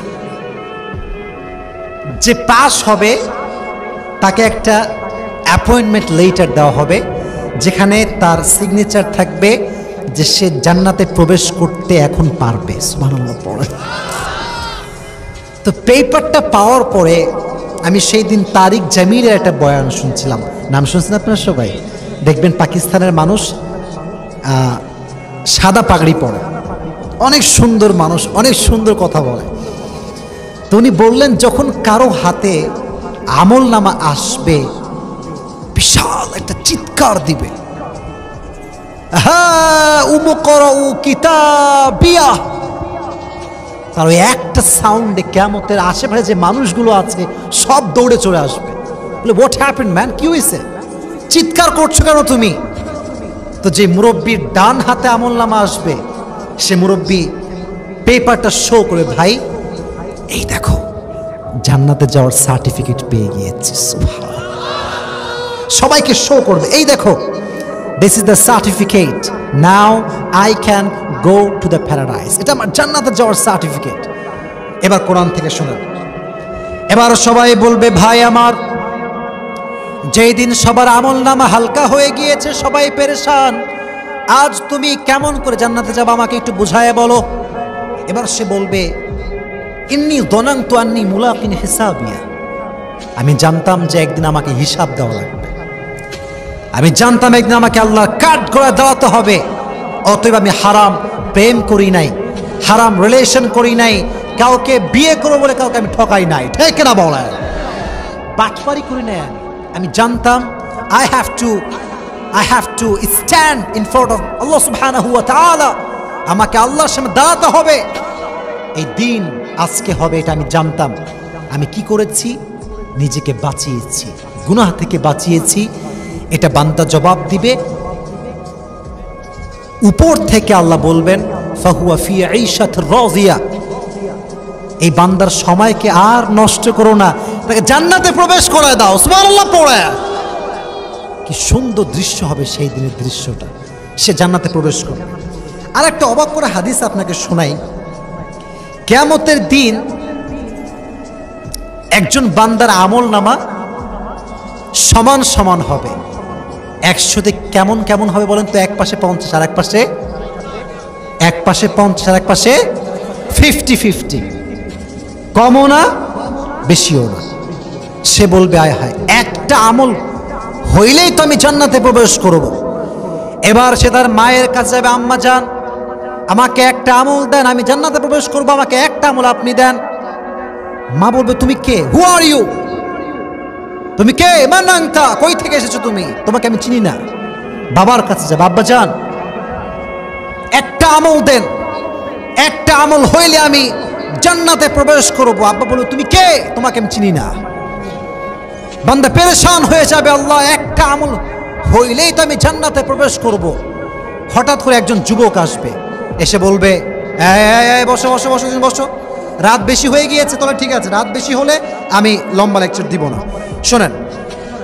যে পাস হবে তাকে একটা অ্যাপয়েন্টমেন্ট লেটার দেওয়া হবে, যেখানে তার সিগনেচার থাকবে যে সে জান্নাতে প্রবেশ করতে এখন পারবে। সুবহানাল্লাহ পড়ে। তো পেপারটা পাওয়ার পরে আমি সেই দিন তারিক জামিলের একটা বয়ান শুনছিলাম। নাম শুনছেন আপনারা সবাই? দেখবেন পাকিস্তানের মানুষ সাদা পাগড়ি পরে, অনেক সুন্দর মানুষ, অনেক সুন্দর কথা বলে। তো উনি বললেন, যখন কারো হাতে আমল নামা আসবে, বিশাল একটা চিৎকার দিবে, তার ওই একটা সাউন্ডে কিয়ামতের আশেপাশে যে মানুষগুলো আছে সব দৌড়ে চলে আসবে। বলে, হোয়াট হ্যাপেন্ড ম্যান, কি হয়েছে, চিৎকার করছো কেন তুমি? তো যে মুরব্বীর ডান হাতে আমল নামা আসবে, সে মুরব্বী পেপারটা শো করে, ভাই এই দেখো জান্নাতে যাওয়ার সার্টিফিকেট পেয়ে গিয়েছি। সুবহানাল্লাহ। সবাইকে শো করবে, এই দেখো this is the certificate, now I can go to the paradise. এটা আমার জান্নাতে যাওয়ার সার্টিফিকেট। এবার কোরআন থেকে শোনেন। এবার সবাই বলবে ভাই আমার, যেই দিন সবার আমল নামা হালকা হয়ে গিয়েছে, সবাই পেরেশান, আজ তুমি কেমন করে জান্নাতে যাবে আমাকে একটু বুঝায় বলো। এবার সে বলবে ইন্নী যনানতু আন্নী মুলাকিন হিসাবিয়া, আমি জানতাম যে একদিন আমাকে হিসাব দেওয়া লাগবে, আমি জানতাম একদিন আমাকে আল্লাহর কাঠ গড়ায় দাঁড়াতে হবে। অতএব আমি হারাম প্রেম করি নাই, হারাম রিলেশন করি নাই, কাউকে বিয়ে করবো বলে কাউকে আমি ঠকাই নাই, ঠিক না বলেন? বাটপারি করি নাই। আমি জানতাম I have to stand in front of Allah subhanahu wa ta'ala, আমাকে আল্লাহর সামনে দাঁড়াতে হবে, এই দিন আজকে হবে, এটা আমি জানতাম। আমি কি করেছি? নিজেকে বাঁচিয়েছি, গুনাহ থেকে বাঁচিয়েছি। এটা বান্দা জবাব দিবে। উপর থেকে আল্লাহ বলবেন ফাহুয়া ফি আইশাতির রাদিয়া, এই বান্দার সময়কে আর নষ্ট করো না, তাকে জান্নাতে প্রবেশ করায় দাও। সুবহানাল্লাহ পড়ে। কি সুন্দর দৃশ্য হবে সেই দিনের দৃশ্যটা, সে জান্নাতে প্রবেশ করবে। আর একটা অবাক করা হাদিস আপনাকে শোনাই। কিয়ামতের দিন একজন বান্দার আমল নামা সমান সমান হবে। 100 কেমন কেমন হবে বলেন তো? এক পাশে 50 আর এক পাশে 50 আর এক পাশে 50-50, কমও না বেশিও না। সে বলবে আয় হায়, একটা আমল হইলেই তো আমি জান্নাতে প্রবেশ করব। এবার সে তার মায়ের কাছে যাবে, আম্মা জান আমাকে একটা আমল দেন, আমি জান্নাতে প্রবেশ করব, আমাকে একটা আমল আপনি দেন। মা বলবে তুমি কে? হু আর ইউ? তুমি কে? মান আনতা? কই থেকে এসেছো তুমি? তোমাকে আমি চিনি না। বাবার কাছে যাবে, আব্বা জান একটা আমল দেন, একটা আমল হইলে আমি জান্নাতে প্রবেশ করব। আব্বা বলবে তুমি কে? তোমাকে আমি চিনি না। বান্দা পেরেশান হয়ে যাবে, আল্লাহ একটা আমল হইলেই তো আমি জান্নাতে প্রবেশ করব। হঠাৎ করে একজন যুবক আসবে, এসে বলবে বসো বসো বসো বসো, রাত বেশি হয়ে গিয়েছে। তাহলে ঠিক আছে, রাত বেশি হলে আমি লম্বা লেকচার দিব না। শোনেন,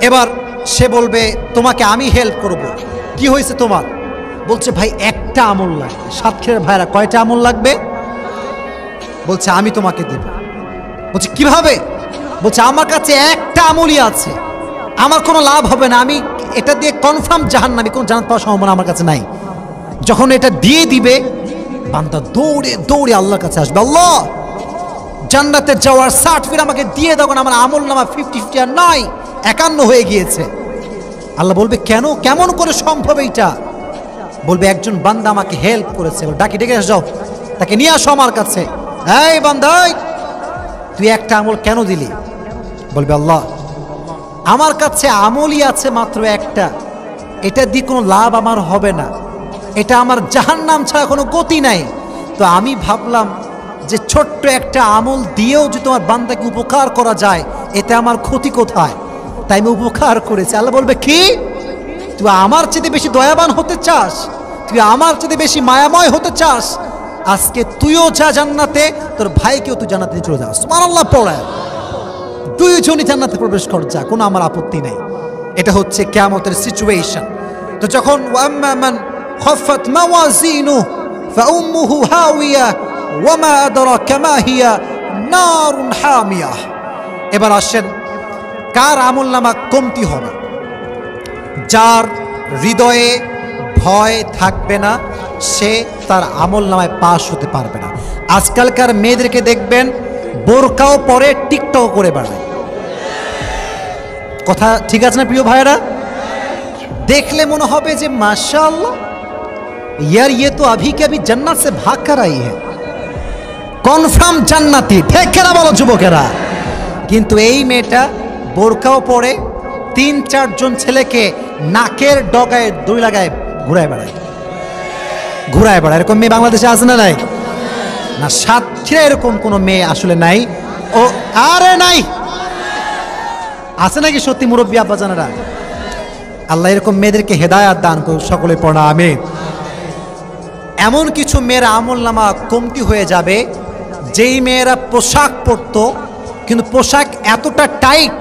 এবার সে বলবে তোমাকে আমি হেল্প করব। কি হয়েছে তোমার? বলছে ভাই একটা আমল লাগবে। সাতক্ষীরার ভাইরা কয়টা আমল লাগবে? বলছে আমি তোমাকে দেব। বলছে কিভাবে? বলছে আমার কাছে একটা আমলই আছে, আমার কোনো লাভ হবে না, আমি এটা দিয়ে কনফার্ম জাহান্নামী, কোনো জান্নাত পাওয়ার সম্ভাবনা আমার কাছে নাই। যখন এটা দিয়ে দিবে, বান্দা দৌড়ে দৌড়ে আল্লাহর কাছে আসবে, আল্লাহ জান্নাতে যাওয়ার সার্টিফিকেট আমাকে দিয়ে দাও, আমার আমল নামা 50-50 আর নয় 51 হয়ে গিয়েছে। আল্লাহ বলবে কেন? কেমন করে সম্ভব এইটা? বলবে একজন বান্দা আমাকে হেল্প করেছে, ডাকি ডেকে যাও, তাকে নিয়ে আসো আমার কাছে। এই বান্দা, তুই একটা আমল কেন দিলি? বলবে আল্লাহ আমার কাছে আমলই আছে মাত্র একটা, এটা দিয়ে কোনো লাভ আমার হবে না, এটা আমার জাহান্নাম ছাড়া কোনো গতি নাই। তো আমি ভাবলাম যে ছোট্ট একটা আমল দিয়েও যদি তোমার বান্দাকে উপকার করা যায়, এতে আমার ক্ষতি কোথায়? তাই আমি উপকার করেছি। আল্লাহ বলবে কি? তুই আমার চেয়ে বেশি দয়াবান হতে চাস? তুই আমার চেয়ে বেশি মায়াময় হতে চাস? আজকে তুইও যা জান্নাতে, তোর ভাইকেও তুই জান্নাতে চলে যাস। সুবহানাল্লাহ পড়ে। দুইজনই জান্নাতে প্রবেশ কর, যা, কোনো আমার আপত্তি নেই। এটা হচ্ছে কিয়ামতের সিচুয়েশন। তো যখন ওয়াম্মা মান খাফাত মাওয়াজিনুহু ফাউম্মুহু হাওিয়া ওয়া মা আদরাকা মা হিয়া নারুন হামিয়া। এবার আসেন কার আমলনামা কমতি হবে? যার হৃদয়ে ভয় থাকবে না, সে তার আমলনামায় পাস হতে পারবে না। আজকালকার মেয়েদেরকে দেখবেন বোরকাও পরে, টিকটক করে বেড়ায়। কথা ঠিক আছে না প্রিয় ভাইরা? দেখলে মনে হবে যে মাশাআল্লাহ यार ये तो अभी के अभी जन्नत से भाग कर आई है, কনফার্ম জান্নাতি, ঠিক না বলো যুবকেরা? কিন্তু এই মেয়েটা বোরকাও পরে 3-4 জন ছেলেকে নাকের ডগায় দড়ি লাগায় ঘুরায় বেড়ায়। এরকম মেয়ে বাংলাদেশে আছে না নাই? না, সাতক্ষীরা এরকম কোনো মেয়ে আসলে নাই। ও আরে নাই, আছে নাকি সত্যি মুরব্বী আব্বা জানারা? আল্লাহ এরকম মেয়েদেরকে হেদায়াত দান করুন, সকলে পড়া আমিন। এমন কিছু মেয়ের আমল নামা কমতি হয়ে যাবে, যেই মেয়েরা পোশাক পরতো কিন্তু পোশাক এতটা টাইট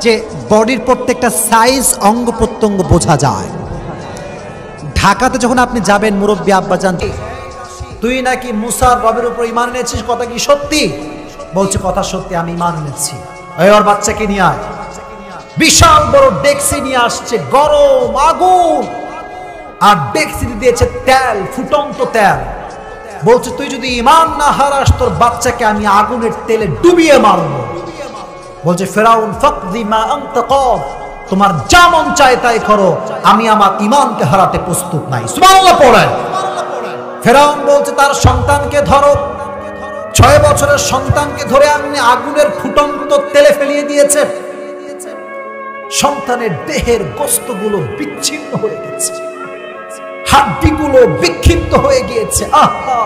যে বডির প্রত্যেকটা সাইজ অঙ্গ প্রত্যঙ্গ বোঝা যায়। ঢাকাতে যখন আপনি যাবেন মুরব্বী আব্বাজান, তুই নাকি মুসার রবের উপর ঈমান এনেছিস, কথা কি সত্যি? বলছে কথা সত্যি, আমি ঈমান এনেছি। ওর বাচ্চাকে নিয়ে আয়। বিশাল বড় ডেক্সি নিয়ে আসছে, গরম আগুন, আর ডেক্সি দিয়েছে তেল, ফুটন্ত তেল। বলছে তুই যদি ঈমান না হারাস তোর বাচ্চাকে আমি আগুনের তেলে ডুবিয়ে মারব। বলছে ফেরাউন ফাকদি মা আনতা কাদ, তোমার যা মন চায় তাই করো, আমি আমার ঈমানকে হারাতে প্রস্তুত নাই। সুবহানাল্লাহ পড়েন। ফেরাউন বলছে তার সন্তানকে ধরো। 6 বছরের সন্তানকে ধরে আপনি আগুনের ফুটন্ত তেলে ফেলিয়ে দিয়েছে। সন্তানের দেহের গোস্তগুলো বিচ্ছিন্ন হয়ে গেছে, হাড্ডিগুলো বিক্ষিপ্ত হয়ে গিয়েছে। আহা,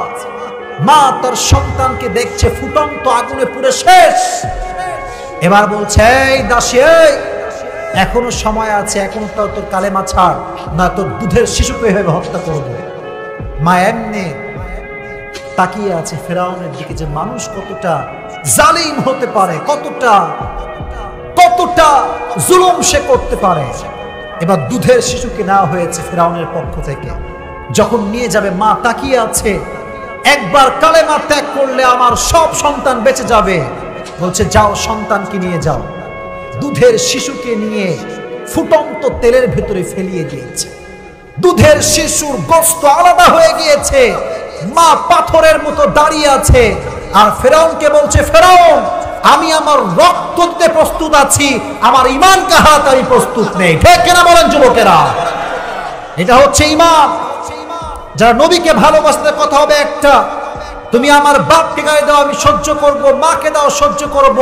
মা তার সন্তানকে দেখছে ফুটন্ত আগুনে পুড়ে শেষ। এবার বলছে এই দাসী, এখনো সময় আছে, এখনো তোর কালেমা ছাড়, না তোর দুধের শিশুকে এভাবে হত্যা করবো। মা এমনি তাকিয়ে আছে ফেরাউনের দিকে যে মানুষ কতটা জালিম হতে পারে, কতটা জুলুম সে করতে পারে। এবার দুধের শিশুকে নেওয়া হয়েছে ফেরাউনের পক্ষ থেকে। যখন নিয়ে যাবে মা তাকিয়ে আছে, একবার কালেমা ত্যাগ করলে আমার সব সন্তান বেঁচে যাবে। বলছে যাও সন্তানকে নিয়ে যাও। দুধের শিশুকে নিয়ে ফুটন্ত তেলের ভেতরে ফেলিয়ে দিয়েছে। দুধের শিশুর গোস্ত আলাদা হয়ে গিয়েছে, মা পাথরের মতো দাঁড়িয়ে আছে। আর ফেরাউনকে বলছে ফেরাউন, আমি আমার রক্ত দিতে প্রস্তুত আছি, আমার ঈমানকে হারাতে আমি প্রস্তুত নেই। ঠিক কিনা বলেন যুবকেরা? এটা হচ্ছে ঈমান। যারা নবীকে ভালোবাসতে কথা হবে একটা, তুমি আমার বাপকে গায়ে দাও আমি সহ্য করব, মাকে দাও সহ্য করব,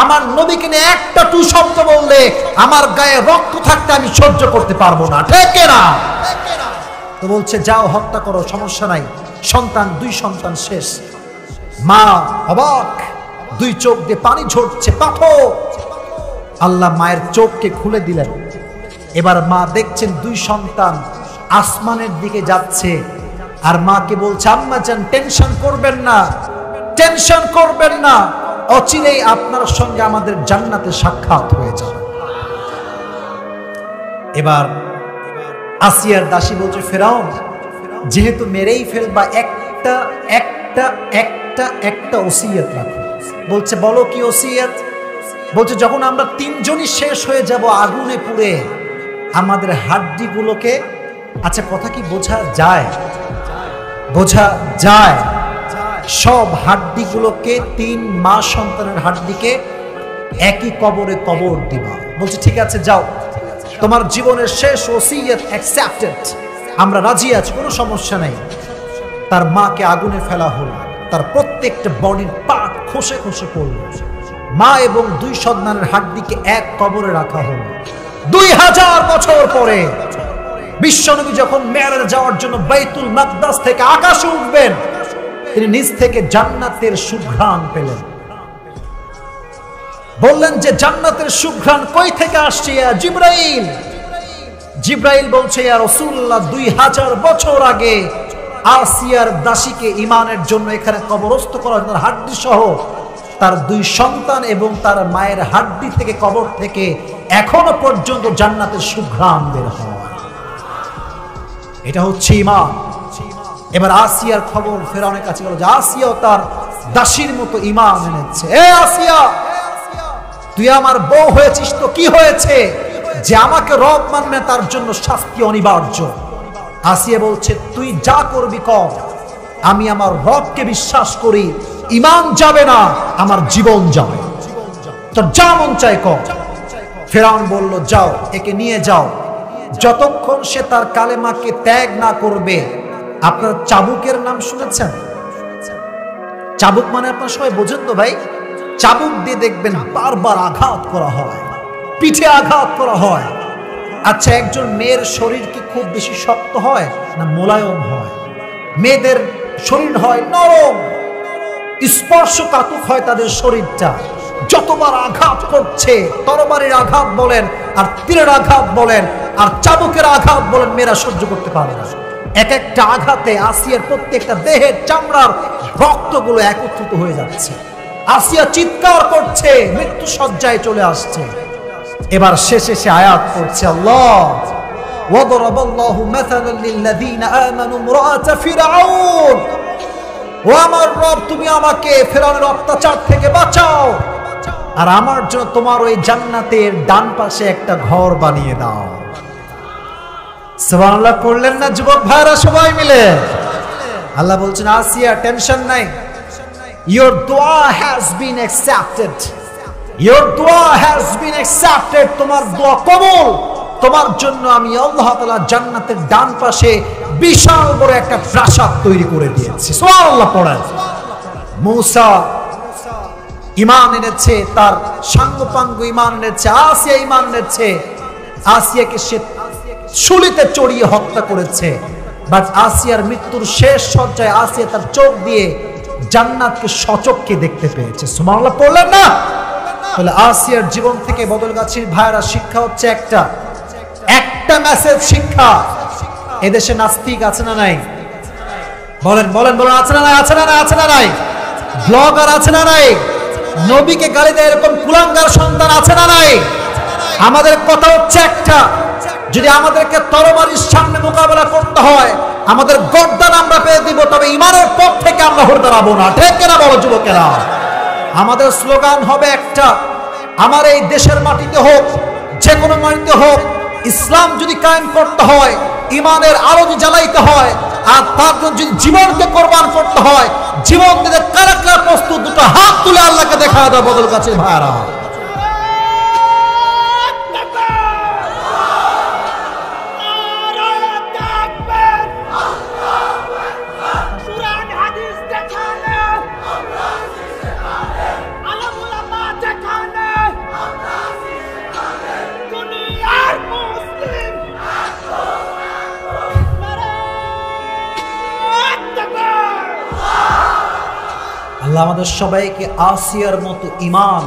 আমার নবীকে নিয়ে একটা টু শব্দ বললে আমার গায়ে রক্ত থাকতে আমি সহ্য করতে পারবো না। ঠিক কিনা? তো বলছে যাও হত্যা করো, সমস্যা নাই। সন্তান, 2 সন্তান শেষ। মা অবাক, 2 চোখ দিয়ে পানি ঝরছে, পাথর। আল্লাহ মায়ের চোখকে খুলে দিলেন। এবার মা দেখছেন 2 সন্তান আসমানের দিকে যাচ্ছে। আর মাকে বলছে আম্মা জান টেনশন করবেন না, টেনশন করবেন না, অচিরেই আপনার সঙ্গে আমাদের জান্নাতে সাক্ষাৎ হয়ে যাবে। এবার আসিয়ার দাসী বলছে ফেরাউন, যেহেতু মেরেই ফেলবা, একটা ওসিয়ত রাখো। বলছে বলো কি ওসিয়ত? বলছে যখন আমরা 3 জনই শেষ হয়ে যাব আগুনে পুড়ে, আমাদের হাড্ডিগুলোকে, আচ্ছা কথা কি বোঝা যায়? বোঝা যায়। সব হাড্ডিগুলোকে 3 মা সন্তানের হাড্ডিকে একই কবরে কবর দিবা। বলছে ঠিক আছে যাও, তোমার জীবনের শেষ ওসিয়ত অ্যাকসেপ্টেড, আমরা রাজি আছি, কোনো সমস্যা নেই। তার মাকে আগুনে ফেলা হলো, তার প্রত্যেকটা বডির পার্ট খসে খসে পড়ল। মা এবং 2 সন্তানের হাড্ডিকে এক কবরে রাখা হলো। 2000 বছর পরে বিশ্বনবী যখন মেরাজে যাওয়ার জন্য বাইতুল মাকদাস থেকে আকাশে উঠবেন, তিনি নিজ থেকে জান্নাতের সুঘ্রাণ পেলেন। বললেন যে জান্নাতের সুঘ্রাণ কই থেকে আসছে? ইয়া জিবরাইল। জিবরাইল বলছে ইয়া রাসূলুল্লাহ, 2000 বছর আগে আসিয়ার দাসীকে ঈমানের জন্য এখানে কবরস্থ করা হয়েছে, তার হাড্ডি সহ। তার 2 সন্তান এবং তার মায়ের হাড্ডি থেকে, কবর থেকে এখনো পর্যন্ত জান্নাতের সুঘ্রাণ বের হয়। এটা হচ্ছে ঈমান। এবার আসিয়ার খবর ফেরাউনের কাছে গেল যে আসিয়াও তার দাসীর মতো ঈমান এনেছে। এ আসিয়া, তুই আমার বউ হয়েছিস তো কি হয়েছে? যে আমাকে রব মানবে তার জন্য শাস্তি অনিবার্য। আসিয়া বলছে তুই যা করবি কর, আমি আমার রবকে বিশ্বাস করি, ঈমান যাবে না, আমার জীবন যাবে, তোর যা মন চায় কর। ফেরাউন বলল যাও, একে নিয়ে যাও, যতক্ষণ সে তার কালেমাকে ত্যাগ না করবে। আপনার চাবুকের নাম শুনেছেন? চাবুক মানে আপনার সবাই বোঝেন তো ভাই? চাবুক দিয়ে দেখবেন বারবার আঘাত করা হয়, পিঠে আঘাত করা হয়। আচ্ছা, একজন মেয়ের শরীর কি খুব বেশি শক্ত হয় না মোলায়েম হয়? মেয়েদের শরীর হয় নরম, স্পর্শকাতর হয় তাদের শরীরটা। যতবার আঘাত করছে, তরবারির আঘাত বলেন আর তীরের আঘাত বলেন আর চাবুকের আঘাত বলেন, মেয়েরা সহ্য করতে পারে না। এক একটা আঘাতে আসিয়ার প্রত্যেকটা দেহের চামড়ার রক্তগুলো একত্রিত হয়ে যাচ্ছে। আসিয়া চিৎকার করছে, মৃত্যু শয্যায় চলে আসছে। এবার শেষে সে আয়াত পড়ছে, আল্লাহ ওয়াদরাবাল্লাহু মাসালান লিল্লাযীনা আমানু ইমরাআতা ফিরআউন, ও আমার রব তুমি আমাকে ফিরআউনের অত্যাচার থেকে বাঁচাও, আর আমার জন্য তোমার ওই জান্নাতের ডান পাশে একটা ঘর বানিয়ে দাও। সুবহানাল্লাহ পড়লেন না যুবক ভাইরা সবাই মিলে? আল্লাহ বলছেন, আসিয়া টেনশন নাই, your dua has been accepted, your dua has been accepted, তোমার দোয়া কবুল। তোমার জন্য আমি আল্লাহ তাআলা জান্নাতের ডান পাশে বিশাল বড় একটা প্রাসাদ তৈরি করে দিয়েছি। সুবহানাল্লাহ পড়েন। মূসা ঈমান এনেছে, তার সাঙ্গপাঙ্গ ঈমান এনেছে, আসিয়া ঈমান এনেছে। আসিয়াকে সে শুলিতে চড়িয়ে হত্যা করেছে, বাট আসিয়ার মৃত্যুর শেষ শয্যায় আসিয়া তার চোখ দিয়ে জান্নাতকে সচক্ষে দেখতে পেয়েছে। সুবহানাল্লাহ পড়লেন না? তাহলে আসিয়ার জীবন থেকে বদলগাছির ভাইরা শিক্ষা হচ্ছে একটা মেসেজ শিক্ষা। এদেশে নাস্তিক আছে না নাই? বলেন বলেন বলেন, আছে না নাই? আছে না নাই? আছে না নাই? ব্লগার আছে না নাই? নবীকে গালি দেয় এরকম কুলাঙ্গার সন্তান আছে না নাই? আমাদের কথা হচ্ছে একটা, যদি আমাদেরকে তরবারির সামনে মোকাবেলা করতে হয়, আমাদের গর্দান আমরা পেয়ে দিব, তবে ইমানের পথ থেকে আমরা হয়ে দাঁড়াবো না। ঠিক কিনা বলো যুবকেরা? আমাদের স্লোগান হবে একটা, আমার এই দেশের মাটিতে হোক, যে কোনো মাটিতে হোক, ইসলাম যদি কায়েম করতে হয়, ইমানের আলো যদি জ্বালাইতে হয়, আর তার জন্য যদি জীবনকে কোরবান করতে হয়, জীবন দিতে কারা কারা প্রস্তুত, দুটো হাত তুলে আল্লাহকে দেখা দেয় বদলগাছির ভাইরা। আল্লাহ আমাদের সবাইকে আসিয়ার মতো ঈমান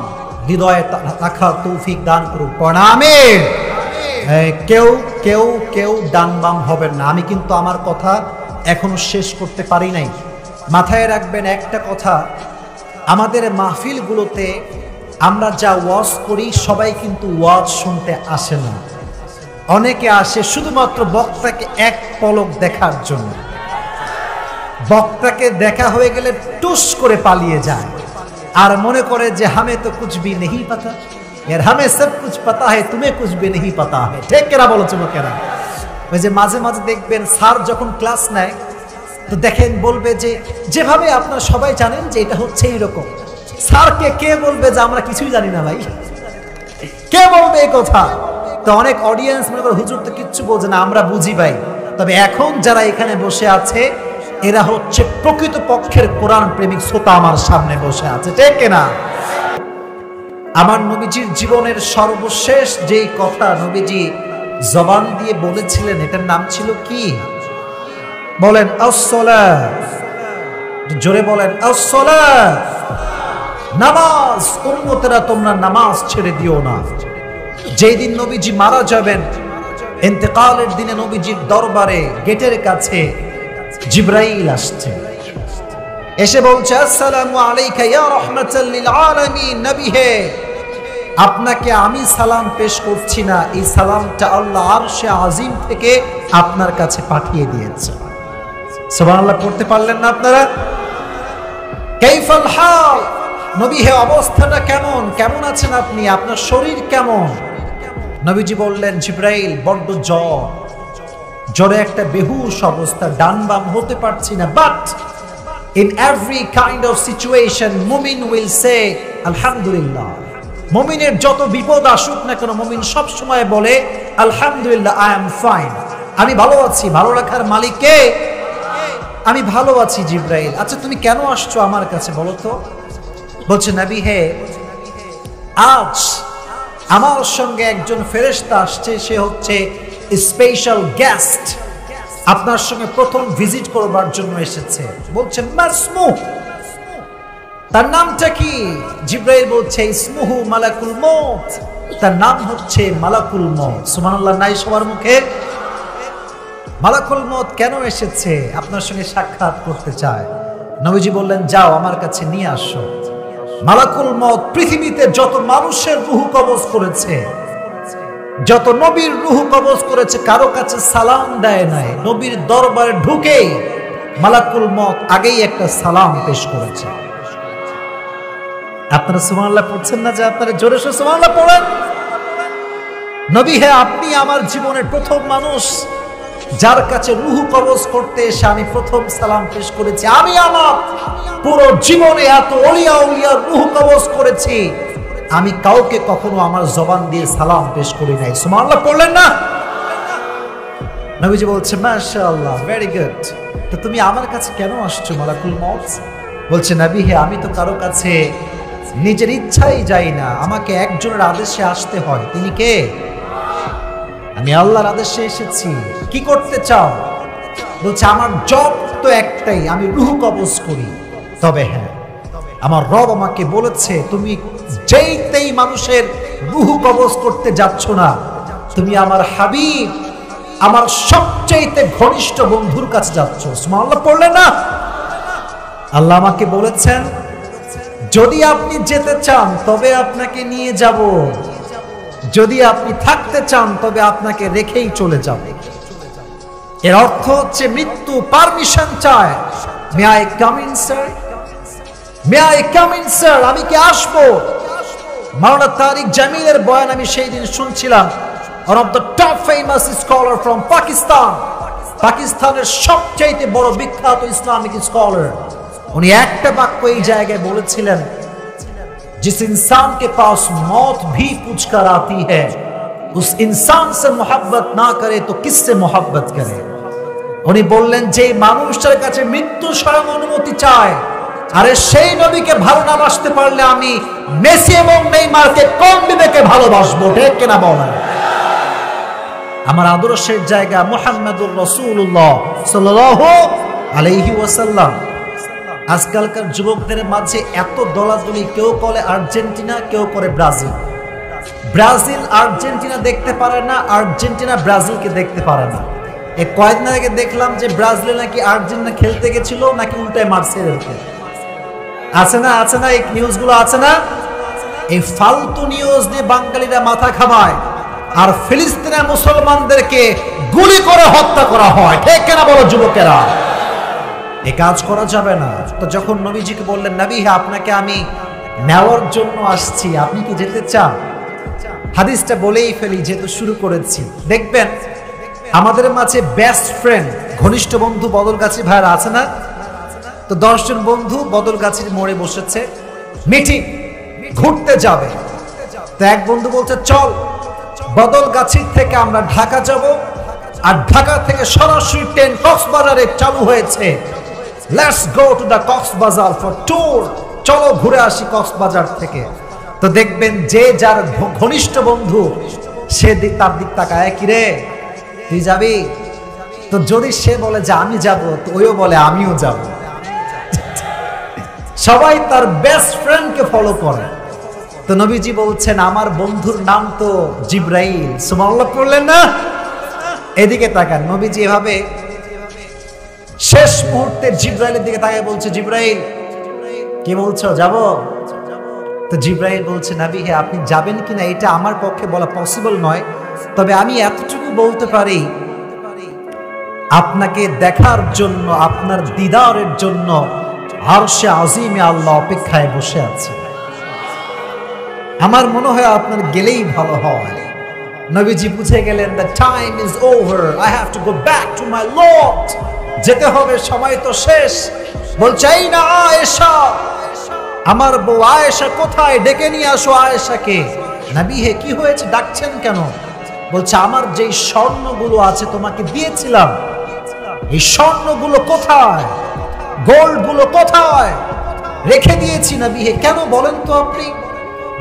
হৃদয়ে রাখার তৌফিক দান করুক। আমিন। কেউ কেউ কেউ ডান বাম হবেন না। আমি কিন্তু আমার কথা এখনো শেষ করতে পারি নাই। মাথায় রাখবেন একটা কথা, আমাদের মাহফিলগুলোতে আমরা যা ওয়াজ করি, সবাই কিন্তু ওয়াজ শুনতে আসে না। অনেকে আসে শুধুমাত্র বক্তাকে এক পলক দেখার জন্য। বক্তাকে দেখা হয়ে গেলে টুস করে পালিয়ে যায়, আর মনে করে যে হামে তো কুছ ভি নেহি পাতা, यार हमें सब कुछ पता है, तुम्हें कुछ भी नहीं पता है। ঠিক কেনা বলো যুবকেরা? ওই যে মাঝে মাঝে দেখবেন স্যার যখন ক্লাস নেয়, তো দেখেন বলবে যে যেভাবে আপনারা সবাই জানেন যে এটা হচ্ছে এইরকম। স্যারকে কে বলবে যে আমরা কিছুই জানি না ভাই? কে বলবে এই কথা? তো অনেক অডিয়েন্স মনে করে হুজুর তো কিচ্ছু বলছে না, আমরা বুঝি ভাই। তবে এখন যারা এখানে বসে আছে, এরা হচ্ছে প্রকৃত পক্ষের কোরআন প্রেমিক শ্রোতা আমার সামনে বসে আছে। ঠিক না? আমার নবীজির জীবনের সর্বশেষ যেই কথা নবীজি জবান দিয়ে বলেছিলেন, এটার নাম ছিল কি? বলেন আসসালাত। জোরে বলেন আসসালাত। নামাজ। উম্মতেরা তোমরা নামাজ ছেড়ে দিও না। যেই দিন নবীজি মারা যাবেন, ইন্তেকালের দিনে নবীজির দরবারে গেটের কাছে জিবরাইল আসছে, এসে বলছে আসসালামু আলাইকা ইয়া রাহমাতাল লিল আলামিন। নবী হে, আপনাকে আমি সালাম পেশ করছি না, এই সালামটা আল্লাহ আরশে আজিম থেকে আপনার কাছে পাঠিয়ে দিয়েছে। সুবহানাল্লাহ পড়তে পারলেন না আপনারা? কাইফাল হাল, নবী হে অবস্থাটা কেমন? কেমন আছেন আপনি? আপনার শরীর কেমন? নবীজি বললেন, জিবরাইল বড্ড জ্বর, জ্বরে একটা বেহুশ অবস্থা, ডান বাম হতে পারছি না। But in every kind of situation মুমিন will say আলহামদুলিল্লাহ। মুমিনের যত বিপদ আসুক না কেন, মুমিন সব সময় বলে আলহামদুলিল্লাহ, আই এম ফাইন, আমি ভালো আছি। ভালো রাখার মালিক কে? আমি ভালো আছি। জিবরাইল, আচ্ছা তুমি কেন আসছো আমার কাছে বলো তো? বলছে নবী হে, আজ আমার সঙ্গে একজন ফেরেশতা আসছে, সে হচ্ছে স্পেশাল গেস্ট, আপনার সঙ্গে প্রথম ভিজিট করবার জন্য এসেছে। বলছেন মাসমু, তার নামটা কি? জিবরাইল বলছে ইসমুহু মালাকুল মউত, তার নাম হচ্ছে মালাকুল মউত। সুবহানাল্লাহ নাই সবার মুখে? মালাকুল মউত কেন এসেছে? আপনার সঙ্গে সাক্ষাৎ করতে চায়। নবীজি বললেন, যাও আমার কাছে নিয়ে আসো। মালাকুল মউত পৃথিবীতে যত মানুষের রূহ কবজ করেছে, যত নবীর রূহ কবজ করেছে, কারো কাছে সালাম দেয় নাই। নবীর দরবারে ঢুকেই মালাকুল মউত আগেই একটা সালাম পেশ করেছে। আপনারা সুবহানাল্লাহ পড়ছেন না? যে আপনারা জোরে সোরে সুবহানাল্লাহ পড়েন। নবী হে, আপনি আমার জীবনের প্রথম মানুষ যার কাছে রূহ কবজ করতে এসে আমি প্রথম সালাম পেশ করেছি। আমি আমার পুরো জীবনে এত ওলিয়া উলিয়ার রূহ কবজ করেছি, আমি কাউকে কখনো আমার জবান দিয়ে সালাম পেশ করি নাই। সুবহানাল্লাহ পড়লেন না? নবীজি বলছে, মাশাআল্লাহ, ভেরি গুড। তো তুমি আমার কাছে কেন আসছো মালাকুল মউত? বলছে, নবী হে, আমি তো কারো কাছে নিজের ইচ্ছাই যাই না, আমাকে একজনের আদেশে আসতে হয়। তিনি কে? আমি আল্লাহর আদেশে এসেছি। কি করতে চাও? বলছে, আমার জব তো একটাই, আমি রূহ কবজ করি। তবে হ্যাঁ, আমার রব আমাকে বলেছে, তুমি যেইতেই মানুষের রূহ কবজ করতে যাচ্ছ না, তুমি আমার হাবিব, আমার সবচেয়ে ঘনিষ্ঠ বন্ধুর কাছে যাচ্ছ। সুবহানাল্লাহ পড়লেন না? আল্লাহ আমাকে বলেছেন, যদি আপনি যেতে চান তবে আপনাকে নিয়ে যাব, যদি আপনি থাকতে চান তবে আপনাকে রেখেই চলে যাব। এর অর্থ হচ্ছে মৃত্যু পারমিশন চায়। May I come in sir? May I come in sir? আমি কি আসবো? মাওলানা তারিক জামিলের বয়ান আমি সেই দিন শুনছিলাম। one of the top famous scholar from Pakistan, পাকিস্তানের সবচেয়ে বড় বিখ্যাত ইসলামিক স্কলার, উনি একটা বাক্য এই জায়গায় বলেছিলেন, जिस इंसान के पास मौत भी पूछ कर आती है, उस इंसान से मोहब्बत ना करे तो किससे मोहब्बत करे। উনি বললেন, যে মানুষটার কাছে মৃত্যু স্বয়ং অনুমতি চায়, আরে সেই নবীকে ভালো না বাসতে পারলে আমি মেসি এবং নেইমারকে কম বিবেকে ভালোবাসবো। ঠিক কিনা বলেন? আমার আদর্শের জায়গা মুহাম্মদুর রাসূলুল্লাহ সাল্লাল্লাহু আলাইহি ওয়াসাল্লাম। আজকালকার যুবকদের মাঝে এত দলাদলি, কেউ করে আর্জেন্টিনা, কেউ করে ব্রাজিল। ব্রাজিল আর্জেন্টিনা দেখতে পারে না, আর্জেন্টিনা ব্রাজিলকে দেখতে পারে না। এই কয়েকদিন আগে দেখলাম যে ব্রাজিল নাকি আর্জেন্টিনা খেলতে গেছিল, নাকি উল্টায় মারছে। আছে না? আছে না? এই নিউজগুলো আছে না? এই ফালতু নিউজ নিয়ে বাঙালিরা মাথা ঘামায়, আর ফিলিস্তিনের মুসলমানদেরকে গুলি করে হত্যা করা হয়। ঠিক কেনা বলো যুবকেরা? এ কাজ করা যাবে না। তো যখন নবীজিকে বললেন, নবী হ্যাঁ, আপনাকে আমি নেওয়ার জন্য আসছি, আপনি কি যেতে চান? হাদিসটা বলেই ফেলি যেহেতু শুরু করেছি। দেখবেন আমাদের মাঝে বেস্ট ফ্রেন্ড, ঘনিষ্ঠ বন্ধু বদলগাছি ভাইরা আছে না? তো 10 জন বন্ধু বদলগাছির মোড়ে বসেছে, মিটিং, ঘুরতে যাবে। তো এক বন্ধু বলছে, চল বদলগাছির থেকে আমরা ঢাকা যাব, আর ঢাকা থেকে সরাসরি ট্রেন কক্সবাজারে চালু হয়েছে। Let's go to the Cox's Bazar for tour. চলো ঘুরে আসি কক্সবাজার থেকে। তো দেখবেন যে যার ঘনিষ্ঠ বন্ধু সে তার দিক তাকায়, কি রে তুই যাবি? তো যদি সে বলে যে আমি যাব, তো ওইও বলে আমিও যাব। সবাই তার বেস্ট ফ্রেন্ডকে ফলো করে। তো নবীজি বলছেন, আমার বন্ধুর নাম তো জিব্রাইল। সুবহানাল্লাহ পড়লেন না? এদিকে তাকান। নবীজি এভাবে শেষ মুহূর্তে জিব্রাইলের দিকে তাকিয়ে বলছে, জিব্রাইল কি বলছো, যাব? তো জিব্রাইল বলছে, নবী হে, আপনি যাবেন কিনা এটা আমার পক্ষে বলা পসিবল নয়, তবে আমি এতটুকু বলতে পারি, আপনাকে দেখার জন্য, আপনার দিদারের জন্য আরশে আজিমে আল্লাহ অপেক্ষায় বসে আছে। আমার মনে হয় আপনার গেলেই ভালো হয়। নবীজি বুঝে গেলেন, the time is over, I have to go back to my Lord। যেতে হবে, সময় তো শেষ। বলছে, এই না আয়েশা, আমার বউ আয়েশা কোথায়? ডেকে নিয়ে আসো আয়েশাকে। নবী হে, কি হয়েছে, ডাকছেন কেন? বলছে, আমার যেই স্বর্ণগুলো আছে তোমাকে দিয়েছিলাম, এই স্বর্ণগুলো কোথায়? গোল্ডগুলো কোথায়? রেখে দিয়েছি নবী হে। কেন বলেন তো আপনি?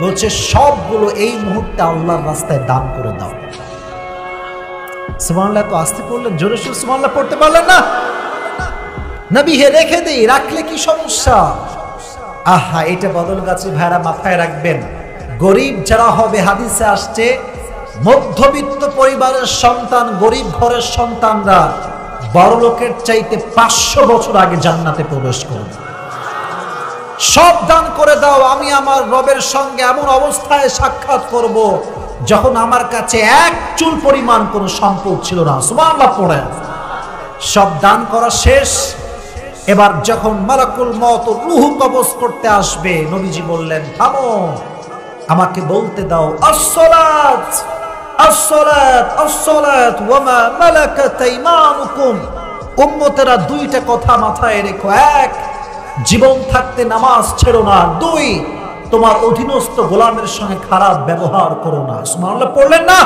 বলছে, সবগুলো এই মুহূর্তে আল্লাহর রাস্তায় দান করে দাও। সুবহানাল্লাহ। তো আসতে পড়লেন, জোরে সোরে সুবহানাল্লাহ পড়তে পারলেন না? নবী হে, রেখে দেই, রাখলে কি সমস্যা? আহা, এটা বদলগাছি ভাইরা মাথায় রাখবেন। গরিব যারা হবে, হাদিসে আসছে মধ্যবিত্ত পরিবারের সন্তান, গরিব ঘরের সন্তানরা বড় লোকের চাইতে 500 বছর আগে জান্নাতে প্রবেশ করবে। সব দান করে দাও, আমি আমার রবের সঙ্গে এমন অবস্থায় সাক্ষাৎ করব যখন আমার কাছে এক চুল পরিমাণ কোনো সম্পদ ছিল না। সুবহানাল্লাহ পড়েন। সব দান করা শেষ। এবার যখন মালাকুল মওত রূহ কবজ করতে আসবে, নবীজি বললেন, থামো, আমাকে বলতে দাও আসসালাত আসসালাত আসসালাত ওয়া মা মালাকাত আইমানুকুম। উম্মতেরা দুইটা কথা মাথায় রেখো। এক, জীবন থাকতে নামাজ ছেড়ো না। দুই, তোমার অধীনস্থ গোলামের সঙ্গে খারাপ ব্যবহার করো না। সুবহানাল্লাহ পড়লেন না?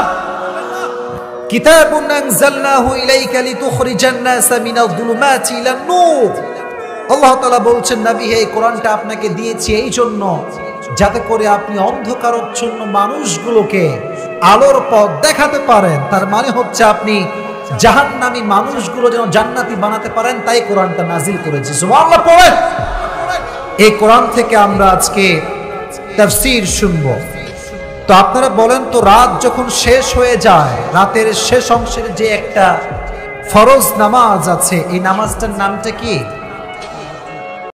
কিতাবুন আনজালনাহু ইলাইকা লিতুখরিজান নাসা মিনাল যুলুমাতি ইলান নূর। আল্লাহ তাআলা বলছেন, নবী হে, এই কোরআনটা আপনাকে দিয়েছি এই জন্য যাতে করে আপনি অন্ধকারাচ্ছন্ন মানুষগুলোকে আলোর পথ দেখাতে পারেন। তার মানে হচ্ছে আপনি জাহান্নামী মানুষগুলো যেন জান্নাতি বানাতে পারেন, তাই কোরআনটা নাজিল করেছি। সুবহানাল্লাহ পড়েন। এই কোরআন থেকে আমরা আজকে তাফসীর শুনবো। তো আপনারা বলেন তো, রাত যখন শেষ হয়ে যায়, রাতের শেষ অংশের যে একটা ফরজ নামাজ আছে, এই নামাজটার নামটা কি?